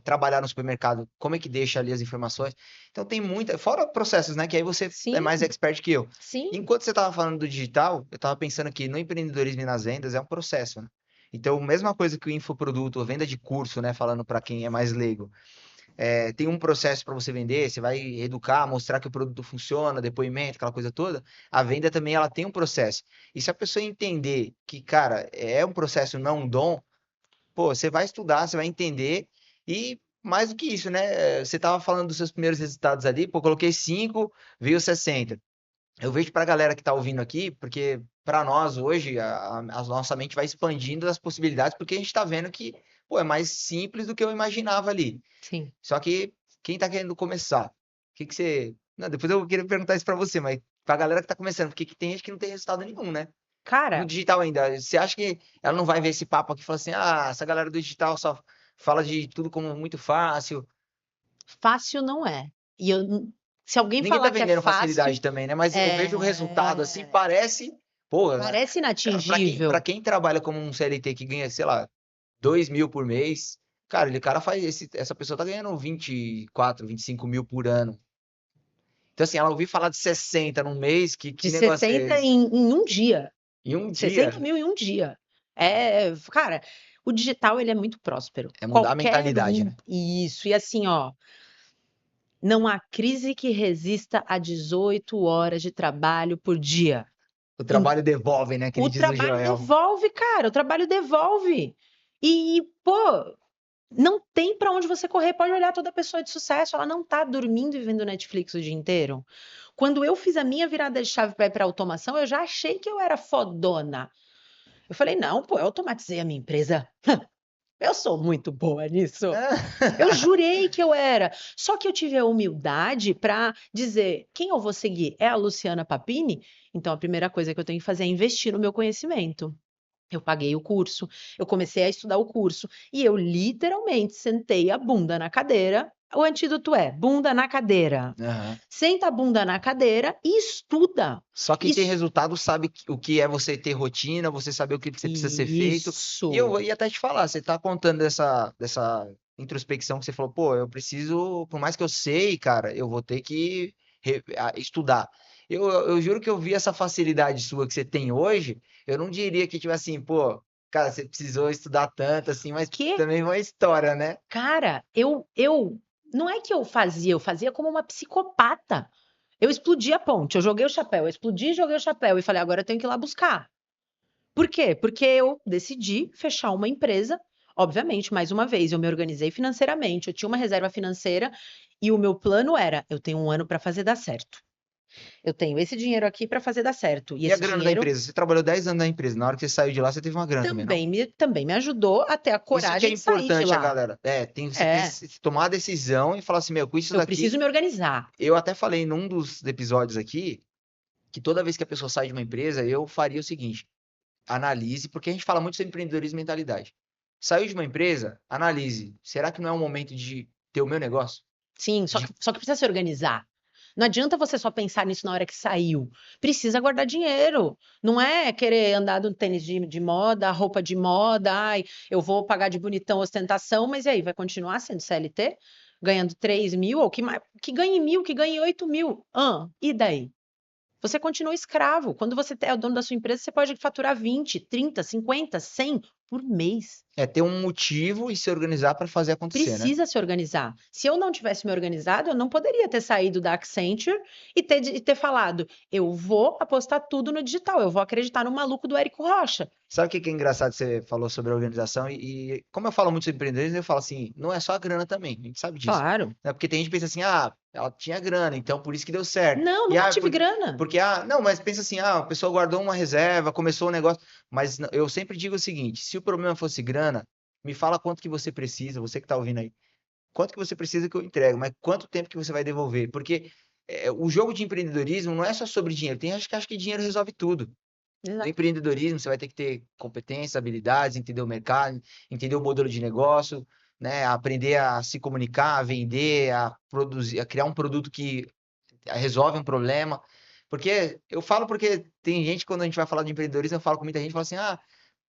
trabalhar no supermercado, como é que deixa ali as informações? Então tem muita. Fora processos, né? Que aí você é mais Sim, expert que eu. sim, Enquanto você estava falando do digital, eu estava pensando que no empreendedorismo e nas vendas é um processo, né? Então, mesma coisa que o infoproduto, a venda de curso, né? Falando para quem é mais leigo. Tem um processo para você vender, você vai educar, mostrar que o produto funciona, depoimento, aquela coisa toda. A venda também ela tem um processo. E se a pessoa entender que, cara, é um processo, não um dom, pô, você vai estudar, você vai entender e mais do que isso, né? Você estava falando dos seus primeiros resultados ali, pô, coloquei 5, veio 60. Eu vejo para a galera que está ouvindo aqui, porque para nós hoje a nossa mente vai expandindo as possibilidades, porque a gente está vendo que, pô, é mais simples do que eu imaginava ali. sim. Só que quem tá querendo começar, o que que você. Não, depois eu queria perguntar isso pra você, mas pra galera que tá começando, porque que tem gente que não tem resultado nenhum, né? No Cara, digital ainda. Você acha que ela não vai ver esse papo aqui e falar assim, ah, essa galera do digital só fala de tudo como muito fácil. fácil não é. E se alguém Ninguém tá falar que é vendendo fácil, facilidade também, né? Mas eu vejo o resultado assim, é... parece. Pô, parece cara, pra inatingível. quem trabalha como um CLT que ganha, sei lá, 2.000 por mês, cara, ele cara faz essa pessoa tá ganhando 24, 25 mil por ano. Então, assim, ela ouviu falar de 60 num mês, que De negócio é 60 esse? em um dia. Em um 60 dia, mil em um dia. Cara, o digital ele é muito próspero. é mudar a Qualquer mentalidade, um, né? isso. E assim, ó, não há crise que resista a 18 horas de trabalho por dia. O Em- trabalho devolve, né? Que O ele diz o trabalho Joel. devolve, cara, o trabalho devolve. Pô, não tem para onde você correr. Pode olhar toda pessoa de sucesso, ela não tá dormindo e vendo Netflix o dia inteiro. Quando eu fiz a minha virada de chave para ir para automação, eu já achei que eu era fodona. Eu falei, não, pô, eu automatizei a minha empresa. Eu sou muito boa nisso. Eu jurei que eu era. Só que eu tive a humildade para dizer: quem eu vou seguir? É a Luciana Papini? Então a primeira coisa que eu tenho que fazer é investir no meu conhecimento. Eu paguei o curso, eu comecei a estudar o curso e eu literalmente sentei a bunda na cadeira. O antídoto é bunda na cadeira. Aham. Senta a bunda na cadeira e estuda. Só quem tem Isso. resultado sabe o que é você ter rotina, você saber o que você precisa ser feito. E eu Isso. ia até te falar, você tá contando dessa introspecção que você falou, pô, eu preciso, por mais que eu sei, cara, eu vou ter que estudar. Eu juro que eu vi essa facilidade sua que você tem hoje, eu não diria que, tipo assim, pô, cara, você precisou estudar tanto assim, mas Que também uma história, né? Cara, não é que eu fazia como uma psicopata. Eu explodi a ponte, eu joguei o chapéu, eu explodi e joguei o chapéu e falei, agora eu tenho que ir lá buscar. Por quê? Porque eu decidi fechar uma empresa. Obviamente, mais uma vez, eu me organizei financeiramente, eu tinha uma reserva financeira e o meu plano era: eu tenho um ano para fazer dar certo. Eu tenho esse dinheiro aqui para fazer dar certo. E E a esse grana da dinheiro empresa? Você trabalhou 10 anos na empresa, na hora que você saiu de lá, você teve uma grana também, não? também me ajudou a ter a Isso que é coragem de sair de importante, a lá. galera. Você tem que É, tomar a decisão e falar assim, meu, com isso eu daqui. preciso me organizar. Eu até falei num dos episódios aqui que toda vez que a pessoa sai de uma empresa, eu faria o seguinte: analise, porque a gente fala muito sobre empreendedorismo e mentalidade. Saiu de uma empresa, analise. Será que não é um momento de ter o meu negócio? Sim, só De... que, só que precisa se organizar. Não adianta você só pensar nisso na hora que saiu. Precisa guardar dinheiro. Não é querer andar no tênis de moda, roupa de moda, ai, eu vou pagar de bonitão ostentação, mas e aí, vai continuar sendo CLT? Ganhando 3 mil, ou que ganhe 1.000, que ganhe 8 mil. E daí? Você continua escravo. Quando você é o dono da sua empresa, você pode faturar 20, 30, 50, 100. por mês. É ter um motivo e se organizar para fazer acontecer, né? Precisa se organizar. Se eu não tivesse me organizado, eu não poderia ter saído da Accenture e ter falado, eu vou apostar tudo no digital, eu vou acreditar no maluco do Érico Rocha. Sabe o que que é engraçado que você falou sobre a organização? E como eu falo muito sobre empreendedorismo, eu falo assim, não é só a grana também, a gente sabe disso. Claro. Né? Porque tem gente que pensa assim, ah, ela tinha grana, então por isso que deu certo. Não, E nunca ah, tive grana. não, mas pensa assim, ah, a pessoa guardou uma reserva, começou o negócio. Mas eu sempre digo o seguinte, se o problema fosse grana, me fala quanto que você precisa, você que tá ouvindo aí. Quanto que você precisa que eu entregue, mas quanto tempo que você vai devolver? Porque o jogo de empreendedorismo não é só sobre dinheiro. Tem gente que acha que dinheiro resolve tudo. No Exato. empreendedorismo, você vai ter que ter competências, habilidades, entender o mercado, entender o modelo de negócio, né? Aprender a se comunicar, a vender, a produzir, a criar um produto que resolve um problema. Porque eu falo porque tem gente, quando a gente vai falar de empreendedorismo, eu falo com muita gente, fala assim, ah,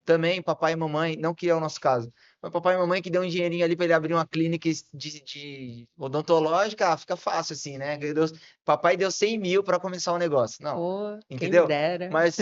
também papai e mamãe, não que é o nosso caso, mas papai e mamãe que deu um dinheirinho ali para ele abrir uma clínica de odontológica, fica fácil assim, né? Papai deu 100 mil para começar o negócio. Não, Pô, quem me entendeu? dera. Mas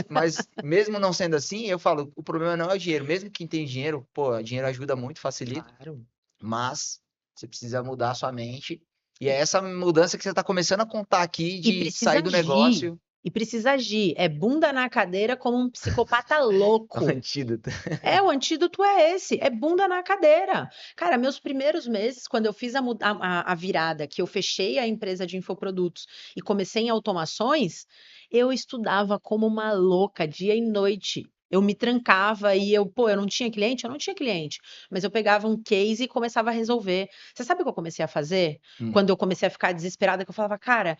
mesmo não sendo assim, eu falo, o problema não é o dinheiro. Mesmo quem tem dinheiro, pô, dinheiro ajuda muito, facilita, Claro. mas você precisa mudar a sua mente. E é essa mudança que você está começando a contar aqui E de precisa sair do agir. negócio. E precisa agir. É bunda na cadeira como um psicopata O louco. antídoto. É, o antídoto é esse, é bunda na cadeira. Cara, meus primeiros meses, quando eu fiz a virada, que eu fechei a empresa de infoprodutos e comecei em automações, eu estudava como uma louca, dia e noite. Eu me trancava e eu não tinha cliente? Eu não tinha cliente, mas eu pegava um case e começava a resolver. Você sabe o que eu comecei a fazer? Hum. Quando eu comecei a ficar desesperada, que eu falava, cara,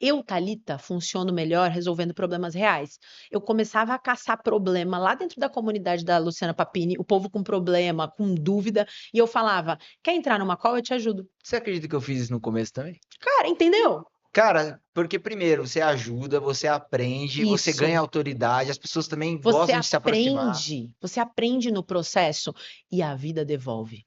eu, Thalita, funciono melhor resolvendo problemas reais. Eu começava a caçar problema lá dentro da comunidade da Luciana Papini, o povo com problema, com dúvida, e eu falava: quer entrar numa call? Eu te ajudo. Você acredita que eu fiz isso no começo também? Cara, entendeu? Cara, porque primeiro você ajuda, você aprende, você ganha Isso. autoridade, as pessoas também gostam de se aproximar. Você aprende no processo e a vida devolve.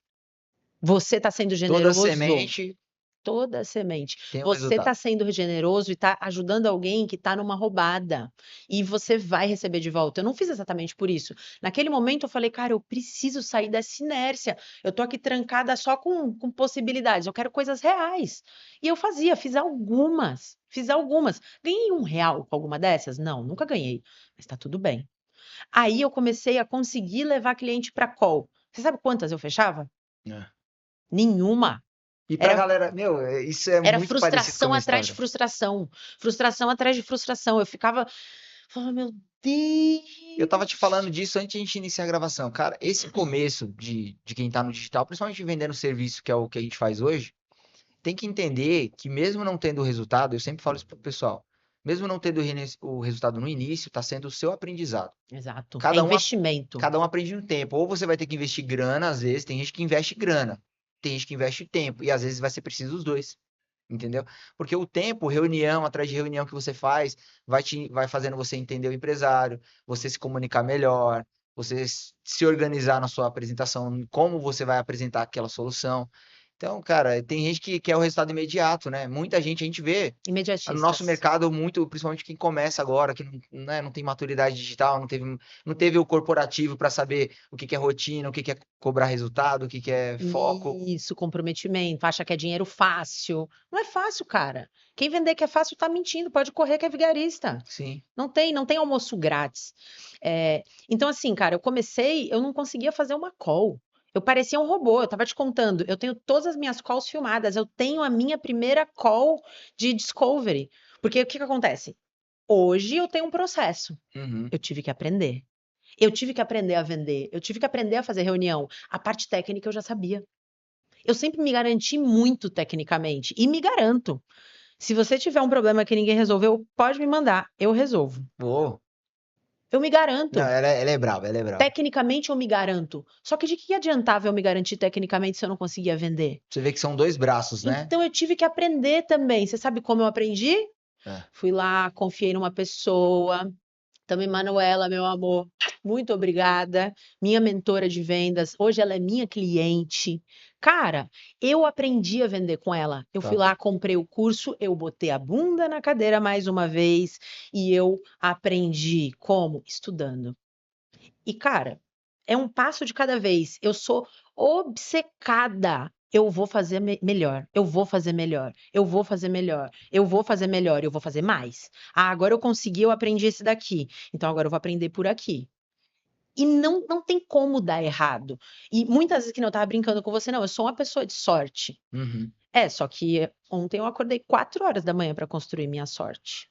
Você está sendo Toda generoso. semente Toda semente. tem um Você está resultado. sendo generoso e está ajudando alguém que está numa roubada. E você vai receber de volta. Eu não fiz exatamente por isso. Naquele momento eu falei, cara, eu preciso sair dessa inércia. Eu tô aqui trancada só com possibilidades. Eu quero coisas reais. E eu fiz algumas. Fiz algumas. Ganhei R$ 1 com alguma dessas? Não, nunca ganhei. Mas tá tudo bem. Aí eu comecei a conseguir levar cliente para call. Você sabe quantas eu fechava? Né? Nenhuma. E pra Era galera, meu, isso é Era muito parecido com a frustração minha atrás de história. frustração, frustração atrás de frustração. Eu falava, meu Eu tava te falando Deus. disso antes de a gente iniciar a gravação. Cara, esse começo de quem tá no digital, principalmente vendendo serviço, que é o que a gente faz hoje, tem que entender que mesmo não tendo o resultado, eu sempre falo isso pro pessoal, mesmo não tendo o resultado no início, tá sendo o seu aprendizado. Exato. É Cada um, investimento. cada um aprende um tempo. Ou você vai ter que investir grana, às vezes, tem gente que investe grana, tem gente que investe tempo, e às vezes vai ser preciso os dois. Entendeu? Porque o tempo, reunião atrás de reunião que você faz, vai fazendo você entender o empresário, você se comunicar melhor, você se organizar na sua apresentação, como você vai apresentar aquela solução. Então, cara, tem gente que quer o resultado imediato, né? Muita gente, a gente vê no nosso Imediatistas. mercado muito, principalmente quem começa agora, que não, né, não tem maturidade digital, não teve o corporativo para saber o que que é rotina, o que que é cobrar resultado, o que que é foco. Isso, comprometimento. Acha que é dinheiro fácil. Não é fácil, cara. Quem vender que é fácil tá mentindo. Pode correr que é vigarista. Sim. Não tem almoço grátis. Então, assim, cara, eu não conseguia fazer uma call. Eu parecia um robô, eu tava te contando. Eu tenho todas as minhas calls filmadas. Eu tenho a minha primeira call de discovery. Porque o que que acontece? Hoje eu tenho um processo. Uhum. Eu tive que aprender. Eu tive que aprender a vender. Eu tive que aprender a fazer reunião. A parte técnica eu já sabia. Eu sempre me garanti muito tecnicamente. E me garanto. Se você tiver um problema que ninguém resolveu, pode me mandar. Eu resolvo. Uou. Eu me Não, garanto. ela é brava, ela é brava. Tecnicamente eu me garanto. Só que de que adiantava eu me garantir tecnicamente se eu não conseguia vender? Você vê que são dois braços, né? Então eu tive que aprender também. Você sabe como eu aprendi? É. Fui lá, confiei numa pessoa. Também, Manuela, meu amor, muito obrigada. Minha mentora de vendas. Hoje ela é minha cliente. Cara, eu aprendi a vender com ela. Eu fui Top. lá, comprei o curso, eu botei a bunda na cadeira mais uma vez e eu aprendi como? Estudando. E, cara, é um passo de cada vez. Eu sou obcecada. Eu vou fazer melhor, eu vou fazer melhor, eu vou fazer melhor, eu vou fazer melhor, eu vou fazer mais. Ah, agora eu consegui, eu aprendi esse daqui. Então agora eu vou aprender por aqui. E não tem como dar errado. E muitas vezes que não, eu tava brincando com você, não, eu sou uma pessoa de sorte. Uhum. Só que ontem eu acordei 4 horas da manhã para construir minha sorte.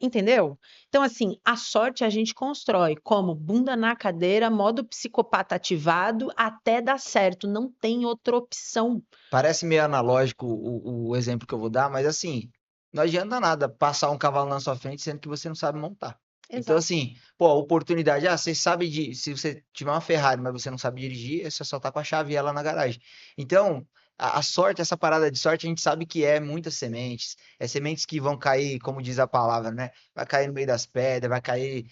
Entendeu? Então, assim, a sorte a gente constrói como bunda na cadeira, modo psicopata ativado, até dar certo. Não tem outra opção. Parece meio analógico o exemplo que eu vou dar, mas assim, não adianta nada passar um cavalo na sua frente sendo que você não sabe montar. Então, Exato. assim, pô, a oportunidade, você sabe de, se você tiver uma Ferrari, mas você não sabe dirigir, você só tá com a chave e ela na garagem. Então, a sorte, essa parada de sorte, a gente sabe que é muitas sementes, é sementes que vão cair, como diz a palavra, né? Vai cair no meio das pedras, vai cair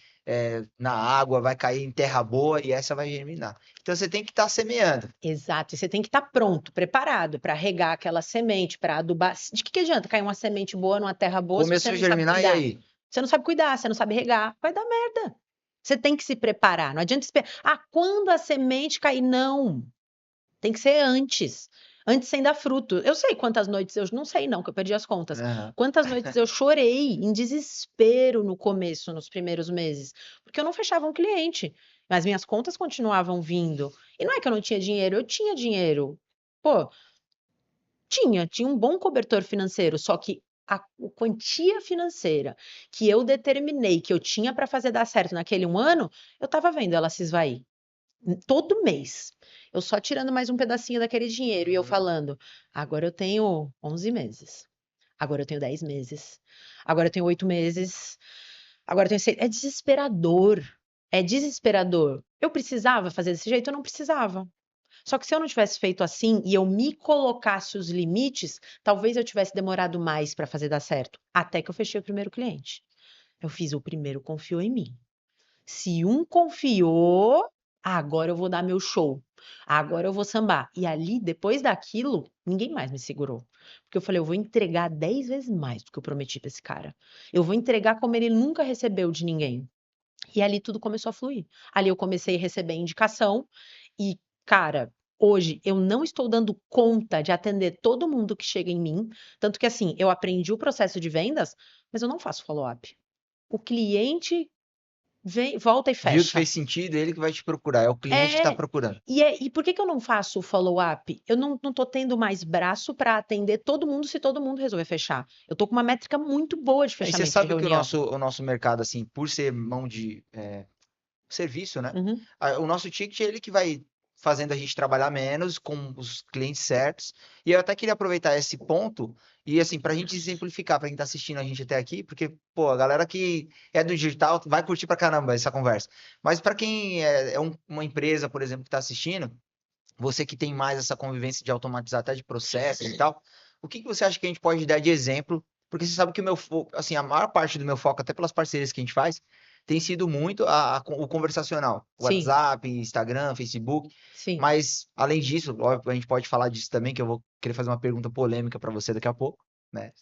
na água, vai cair em terra boa e essa vai germinar. Então, você tem que estar semeando. Exato. E você tem que estar pronto, preparado para regar aquela semente, para adubar. De que adianta cair uma semente boa numa terra boa se você Começou a não sabe germinar, e cuidar? aí? Você não sabe cuidar, você não sabe regar, vai dar merda. Você tem que se preparar. Não adianta esperar. Ah, quando a semente cair? Não. Tem que ser antes. Antes sem dar fruto. Eu sei quantas noites eu não sei não, que eu perdi as contas. Aham. Quantas noites eu chorei em desespero no começo, nos primeiros meses, porque eu não fechava um cliente, mas minhas contas continuavam vindo. E não é que eu não tinha dinheiro, eu tinha dinheiro. Pô, tinha um bom cobertor financeiro, só que a quantia financeira que eu determinei que eu tinha para fazer dar certo naquele um ano, eu estava vendo ela se esvair todo mês. Eu só tirando mais um pedacinho daquele dinheiro e eu Uhum. falando: agora eu tenho 11 meses, agora eu tenho 10 meses, agora eu tenho 8 meses, agora eu tenho 6. É desesperador. É desesperador. Eu precisava fazer desse jeito? Eu não precisava. Só que se eu não tivesse feito assim e eu me colocasse os limites, talvez eu tivesse demorado mais para fazer dar certo. Até que eu fechei o primeiro cliente. Eu fiz o primeiro, confiou em mim. Se um confiou, agora eu vou dar meu show. Agora eu vou sambar. E ali, depois daquilo, ninguém mais me segurou. Porque eu falei, eu vou entregar 10 vezes mais do que eu prometi para esse cara. Eu vou entregar como ele nunca recebeu de ninguém. E ali tudo começou a fluir. Ali eu comecei a receber indicação e, cara, hoje eu não estou dando conta de atender todo mundo que chega em mim, tanto que assim, eu aprendi o processo de vendas, mas eu não faço follow-up. O cliente vem, volta e Viu que fecha. fez sentido, ele que vai te procurar. É o cliente que está É, procurando. e por que que eu não faço o follow-up? Eu não tô tendo mais braço para atender todo mundo se todo mundo resolver fechar. Eu tô com uma métrica muito boa de E você fechamento de sabe que o reunião. nosso mercado, assim, por ser mão de serviço, né? Uhum. O nosso ticket é ele que vai fazendo a gente trabalhar menos com os clientes certos. E eu até queria aproveitar esse ponto e, assim, para a gente exemplificar para quem está assistindo a gente até aqui, porque, pô, a galera que é do digital vai curtir pra caramba essa conversa. Mas para quem uma empresa, por exemplo, que está assistindo, você que tem mais essa convivência de automatizar até de processos e tal, o que que você acha que a gente pode dar de exemplo? Porque você sabe que o meu foco, assim, a maior parte do meu foco, até pelas parcerias que a gente faz, tem sido muito o conversacional, Sim, WhatsApp, Instagram, Facebook. sim. Mas, além disso, óbvio, a gente pode falar disso também, que eu vou querer fazer uma pergunta polêmica para você daqui a pouco, né?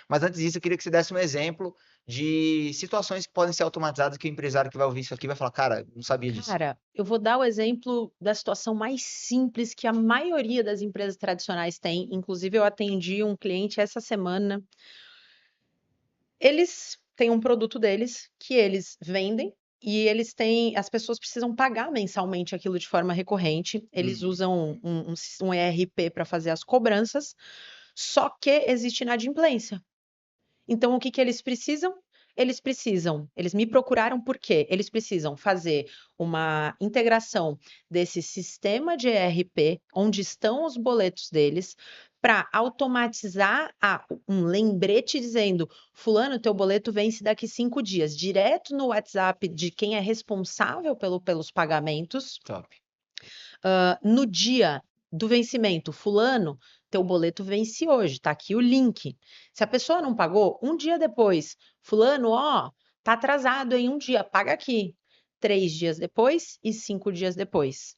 Mas antes disso, eu queria que você desse um exemplo de situações que podem ser automatizadas que o empresário que vai ouvir isso aqui vai falar, cara, não sabia disso. Cara, eu vou dar o exemplo da situação mais simples que a maioria das empresas tradicionais tem. Inclusive, eu atendi um cliente essa semana. Eles têm um produto deles que eles vendem e eles têm, as pessoas precisam pagar mensalmente aquilo de forma recorrente. Eles Uhum. usam um ERP para fazer as cobranças, só que existe inadimplência. Então, o que que eles precisam? Eles me procuraram por quê? Eles precisam fazer uma integração desse sistema de ERP, onde estão os boletos deles, para automatizar um lembrete dizendo: Fulano, teu boleto vence daqui 5 dias, direto no WhatsApp de quem é responsável pelos pagamentos. Top. No dia do vencimento, fulano, teu boleto vence hoje, tá aqui o link. Se a pessoa não pagou, um dia depois, fulano, ó, tá atrasado em um dia, paga aqui. 3 dias depois e 5 dias depois.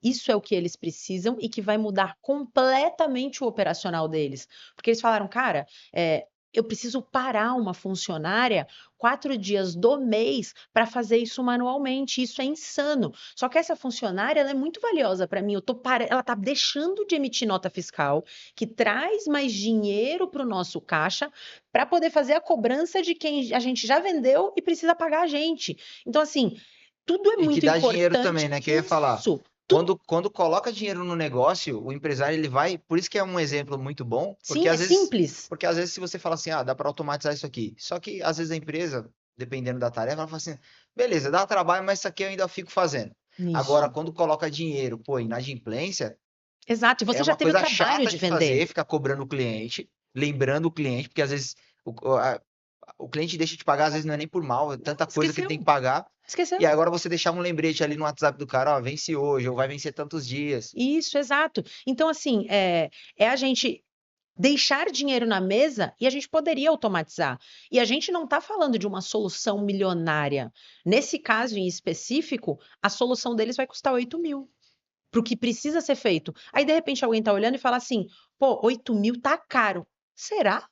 Isso é o que eles precisam e que vai mudar completamente o operacional deles. Porque eles falaram, cara, eu preciso parar uma funcionária 4 dias do mês para fazer isso manualmente. Isso é insano. Só que essa funcionária, ela é muito valiosa para mim. Ela está deixando de emitir nota fiscal, que traz mais dinheiro para o nosso caixa, para poder fazer a cobrança de quem a gente já vendeu e precisa pagar a gente. Então, assim, tudo é E que muito dá dinheiro importante. também, né? Que eu ia falar. Isso. Quando coloca dinheiro no negócio, o empresário ele vai. Por isso que é um exemplo muito bom, Sim, é simples. porque às vezes se você fala assim, ah, dá para automatizar isso aqui. Só que às vezes a empresa, dependendo da tarefa, ela fala assim, beleza, dá trabalho, mas isso aqui eu ainda fico fazendo. Agora, Isso. quando coloca dinheiro, pô, inadimplência, Exato. E é você já uma teve o coisa trabalho chata de de vender. fazer, ficar cobrando o cliente, lembrando o cliente, porque às vezes o cliente deixa de pagar, às vezes não é nem por mal, é tanta coisa que ele tem que Esqueceu. pagar. E Esqueceu. aí agora você deixar um lembrete ali no WhatsApp do cara, ó, vence hoje, ou vai vencer tantos dias. Isso, exato. Então, assim, é a gente deixar dinheiro na mesa e a gente poderia automatizar. E a gente não está falando de uma solução milionária. Nesse caso em específico, a solução deles vai custar 8.000 para o que precisa ser feito. Aí, de repente, alguém está olhando e fala assim: pô, 8.000 tá caro. Será?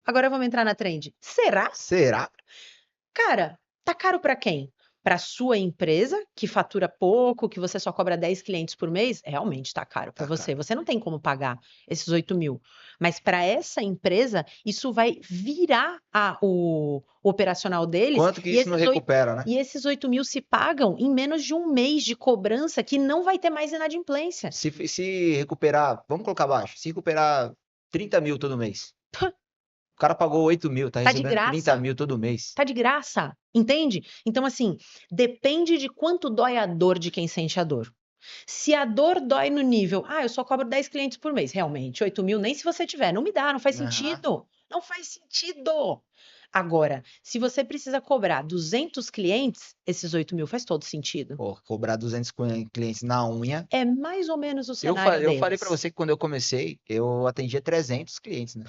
Agora vamos entrar na trend. Será? Será? Cara, tá caro para quem? Para sua empresa, que fatura pouco, que você só cobra 10 clientes por mês, realmente tá caro para Tá, você. cara. Você não tem como pagar esses 8.000. Mas para essa empresa, isso vai virar o operacional deles Quanto que isso não recupera, né? e esses 8.000 se pagam em menos de um mês de cobrança que não vai ter mais inadimplência. Se recuperar, vamos colocar baixo, se recuperar 30 mil todo mês. O cara pagou 8 mil, tá Tá de recebendo 30 graça. mil todo mês. Tá de graça, entende? Então, assim, depende de quanto dói a dor de quem sente a dor. Se a dor dói no nível, eu só cobro 10 clientes por mês, realmente, 8.000, nem se você tiver, não me dá, não faz Aham. sentido. Não faz sentido. Agora, se você precisa cobrar 200 clientes, esses 8.000 faz todo sentido. Pô, cobrar 200 clientes na unha. É mais ou menos o Eu, cenário eu falei pra deles. você que quando eu comecei, eu atendia 300 clientes, né?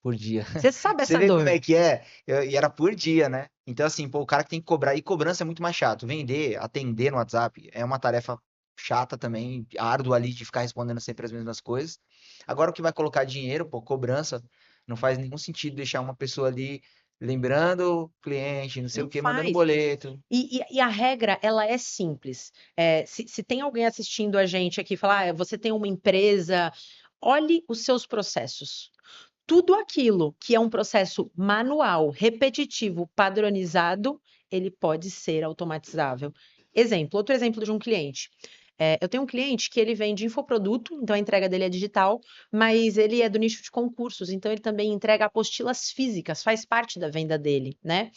Por dia. Você sabe Você essa vê como dor? é que é? E era por dia, né? Então, assim, pô, o cara que tem que cobrar, e cobrança é muito mais chato. Vender, atender no WhatsApp é uma tarefa chata também, árdua ali de ficar respondendo sempre as mesmas coisas. Agora, o que vai colocar dinheiro, pô, cobrança, não faz nenhum sentido deixar uma pessoa ali lembrando o cliente, não sei o Não que, mandando faz. boleto. E a regra, ela é simples. Se tem alguém assistindo a gente aqui e falar, você tem uma empresa, olhe os seus processos. Tudo aquilo que é um processo manual, repetitivo, padronizado, ele pode ser automatizável. Outro exemplo de um cliente. Eu tenho um cliente que ele vende infoproduto, então a entrega dele é digital, mas ele é do nicho de concursos, então ele também entrega apostilas físicas, faz parte da venda dele, né?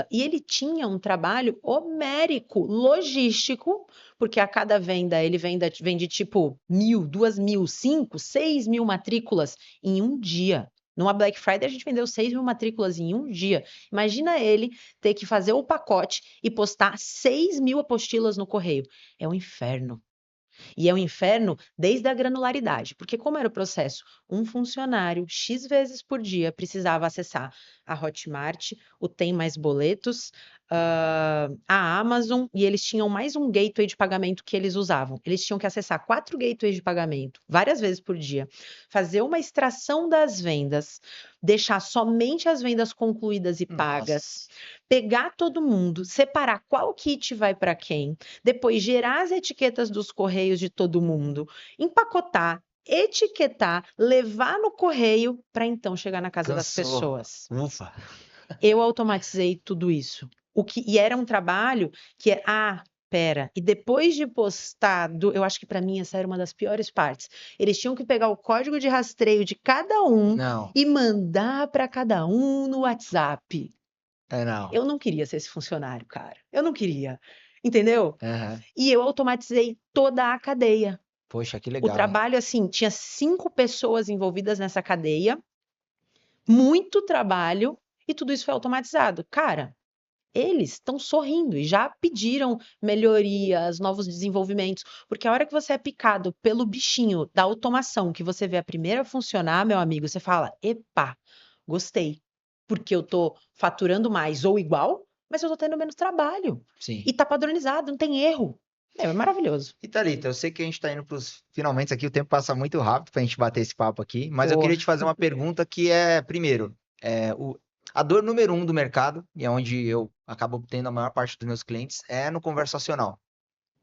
E ele tinha um trabalho homérico, logístico, porque a cada venda ele vende tipo 1.000, 2.000, 5, 6.000 matrículas em um dia. Numa Black Friday, a gente vendeu 6.000 matrículas em um dia. Imagina ele ter que fazer o pacote e postar 6.000 apostilas no correio. É um inferno. E é um inferno desde a granularidade, porque como era o processo? Um funcionário, X vezes por dia, precisava acessar a Hotmart, o Tem Mais Boletos, a Amazon, e eles tinham mais um gateway de pagamento que eles usavam. Eles tinham que acessar 4 gateways de pagamento, várias vezes por dia, fazer uma extração das vendas, deixar somente as vendas concluídas e pagas, Nossa, pegar todo mundo, separar qual kit vai para quem, depois gerar as etiquetas dos correios de todo mundo, empacotar, etiquetar, levar no correio para então chegar na casa das cansou. pessoas. Ufa. Eu automatizei tudo isso. E era um trabalho que pera, e depois de postado, eu acho que para mim essa era uma das piores partes. Eles tinham que pegar o código de rastreio de cada um Não, e mandar para cada um no WhatsApp. não. Eu não queria ser esse funcionário, cara. Eu não queria. Entendeu? Aham. E eu automatizei toda a cadeia. Poxa, que O legal, hein? trabalho, assim, tinha 5 pessoas envolvidas nessa cadeia, muito trabalho, e tudo isso foi automatizado. Cara, eles estão sorrindo e já pediram melhorias, novos desenvolvimentos, porque a hora que você é picado pelo bichinho da automação, que você vê a primeira funcionar, meu amigo, você fala: epa, gostei, porque eu tô faturando mais ou igual, mas eu tô tendo menos trabalho. Sim. E tá padronizado, não tem erro. É maravilhoso. E Thalita, eu sei que a gente está indo para os finalmente aqui, o tempo passa muito rápido para a gente bater esse papo aqui, mas eu Pô, queria te fazer uma pergunta que é, primeiro, É, a dor número um do mercado, e é onde eu acabo obtendo a maior parte dos meus clientes, é no conversacional.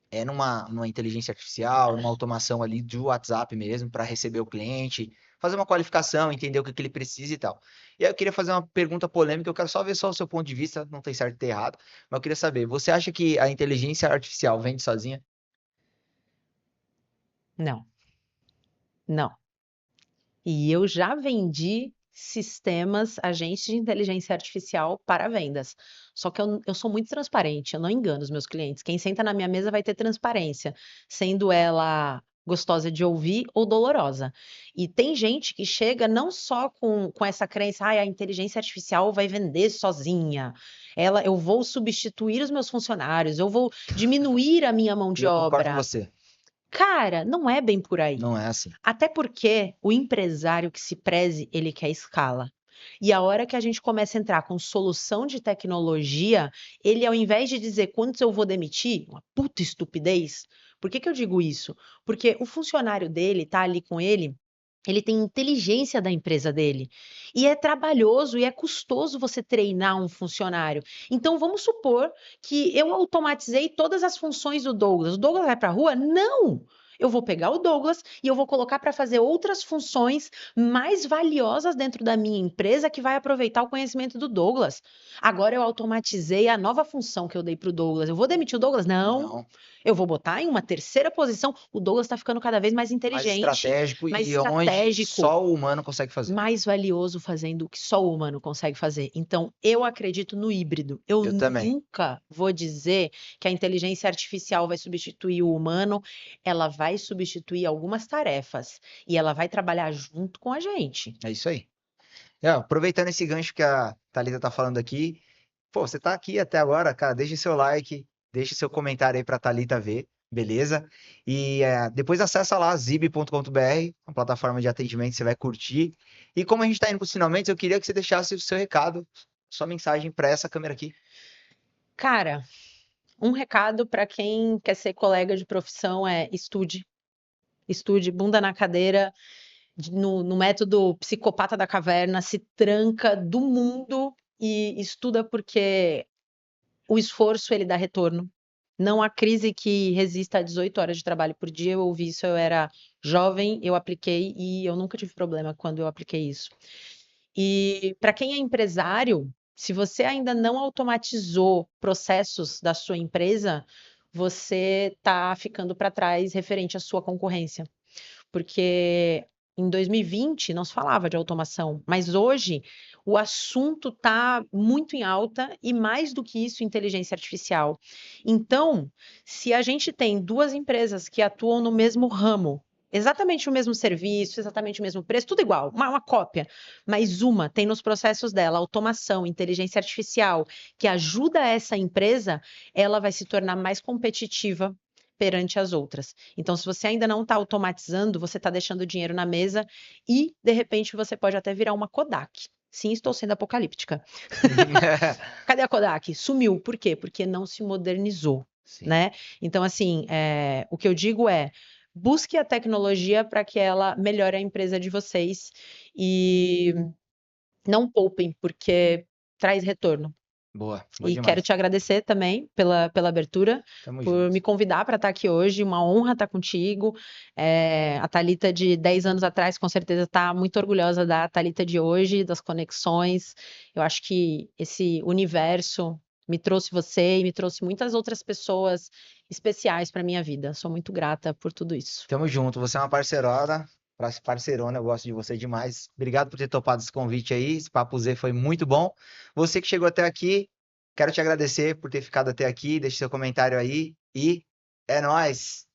É numa inteligência artificial, numa automação ali do WhatsApp mesmo, para receber o cliente, fazer uma qualificação, entender o que ele precisa e tal. E aí eu queria fazer uma pergunta polêmica, eu quero só ver só o seu ponto de vista, não tem certo e tem errado, mas eu queria saber, você acha que a inteligência artificial vende sozinha? Não, não. E eu já vendi sistemas, agentes de inteligência artificial para vendas. Só que eu sou muito transparente, eu não engano os meus clientes. Quem senta na minha mesa vai ter transparência, sendo ela gostosa de ouvir ou dolorosa. E tem gente que chega não só com essa crença, a inteligência artificial vai vender sozinha. Eu vou substituir os meus funcionários, eu vou diminuir a minha mão E de eu concordo com obra. você, Cara, não é bem por aí. não é assim. Até porque o empresário que se preze, ele quer escala. E a hora que a gente começa a entrar com solução de tecnologia, ele ao invés de dizer quantos eu vou demitir, uma puta estupidez. Por que que eu digo isso? Porque o funcionário dele tá ali com ele tem inteligência da empresa dele. E é trabalhoso e é custoso você treinar um funcionário. Então vamos supor que eu automatizei todas as funções do Douglas. O Douglas vai para a rua? Não! Eu vou pegar o Douglas e eu vou colocar para fazer outras funções mais valiosas dentro da minha empresa que vai aproveitar o conhecimento do Douglas. Agora eu automatizei a nova função que eu dei para o Douglas. Eu vou demitir o Douglas? Não. Não. Eu vou botar em uma terceira posição. O Douglas está ficando cada vez mais Mais inteligente, estratégico mais e onde estratégico, só o humano consegue fazer. mais valioso fazendo o que só o humano consegue fazer. Então, eu acredito no híbrido. Eu Eu também. nunca vou dizer que a inteligência artificial vai substituir o humano, ela vai substituir algumas tarefas e ela vai trabalhar junto com a gente. É isso aí. Aproveitando esse gancho que a Thalita tá falando aqui, pô, você tá aqui até agora, cara, deixe seu like, deixe seu comentário aí pra Thalita ver, beleza? E depois acessa lá, zib.com.br, uma plataforma de atendimento, você vai curtir. E como a gente tá indo pros finalmente, eu queria que você deixasse o seu recado, sua mensagem pra essa câmera aqui. Cara, um recado para quem quer ser colega de profissão é estude. Estude, bunda na cadeira, no método psicopata da caverna, se tranca do mundo e estuda porque o esforço ele dá retorno. Não há crise que resista a 18 horas de trabalho por dia. Eu ouvi isso, eu era jovem, eu apliquei e eu nunca tive problema quando eu apliquei isso. E para quem é empresário, se você ainda não automatizou processos da sua empresa, você está ficando para trás referente à sua concorrência. Porque em 2020 não se falava de automação, mas hoje o assunto está muito em alta e mais do que isso, inteligência artificial. Então, se a gente tem duas empresas que atuam no mesmo ramo, exatamente o mesmo serviço, exatamente o mesmo preço, tudo igual, uma cópia, mas uma tem nos processos dela automação, inteligência artificial, que ajuda essa empresa, ela vai se tornar mais competitiva perante as outras. Então, se você ainda não está automatizando, você está deixando dinheiro na mesa e, de repente, você pode até virar uma Kodak. Sim, estou sendo apocalíptica. Cadê a Kodak? Sumiu. Por quê? Porque não se modernizou, Sim, né? Então, assim, o que eu digo é, busque a tecnologia para que ela melhore a empresa de vocês e não poupem, porque traz retorno. boa, boa E quero demais. te agradecer também pela abertura, Tamo por junto. me convidar para estar aqui hoje. Uma honra estar contigo. A Thalita de 10 anos atrás, com certeza, está muito orgulhosa da Thalita de hoje, das conexões. Eu acho que esse universo me trouxe você e me trouxe muitas outras pessoas especiais para minha vida. Sou muito grata por tudo isso. Tamo junto, você é uma parceirona, parceirona, eu gosto de você demais. Obrigado por ter topado esse convite aí, esse Papo Z foi muito bom. Você que chegou até aqui, quero te agradecer por ter ficado até aqui, deixe seu comentário aí e é nóis!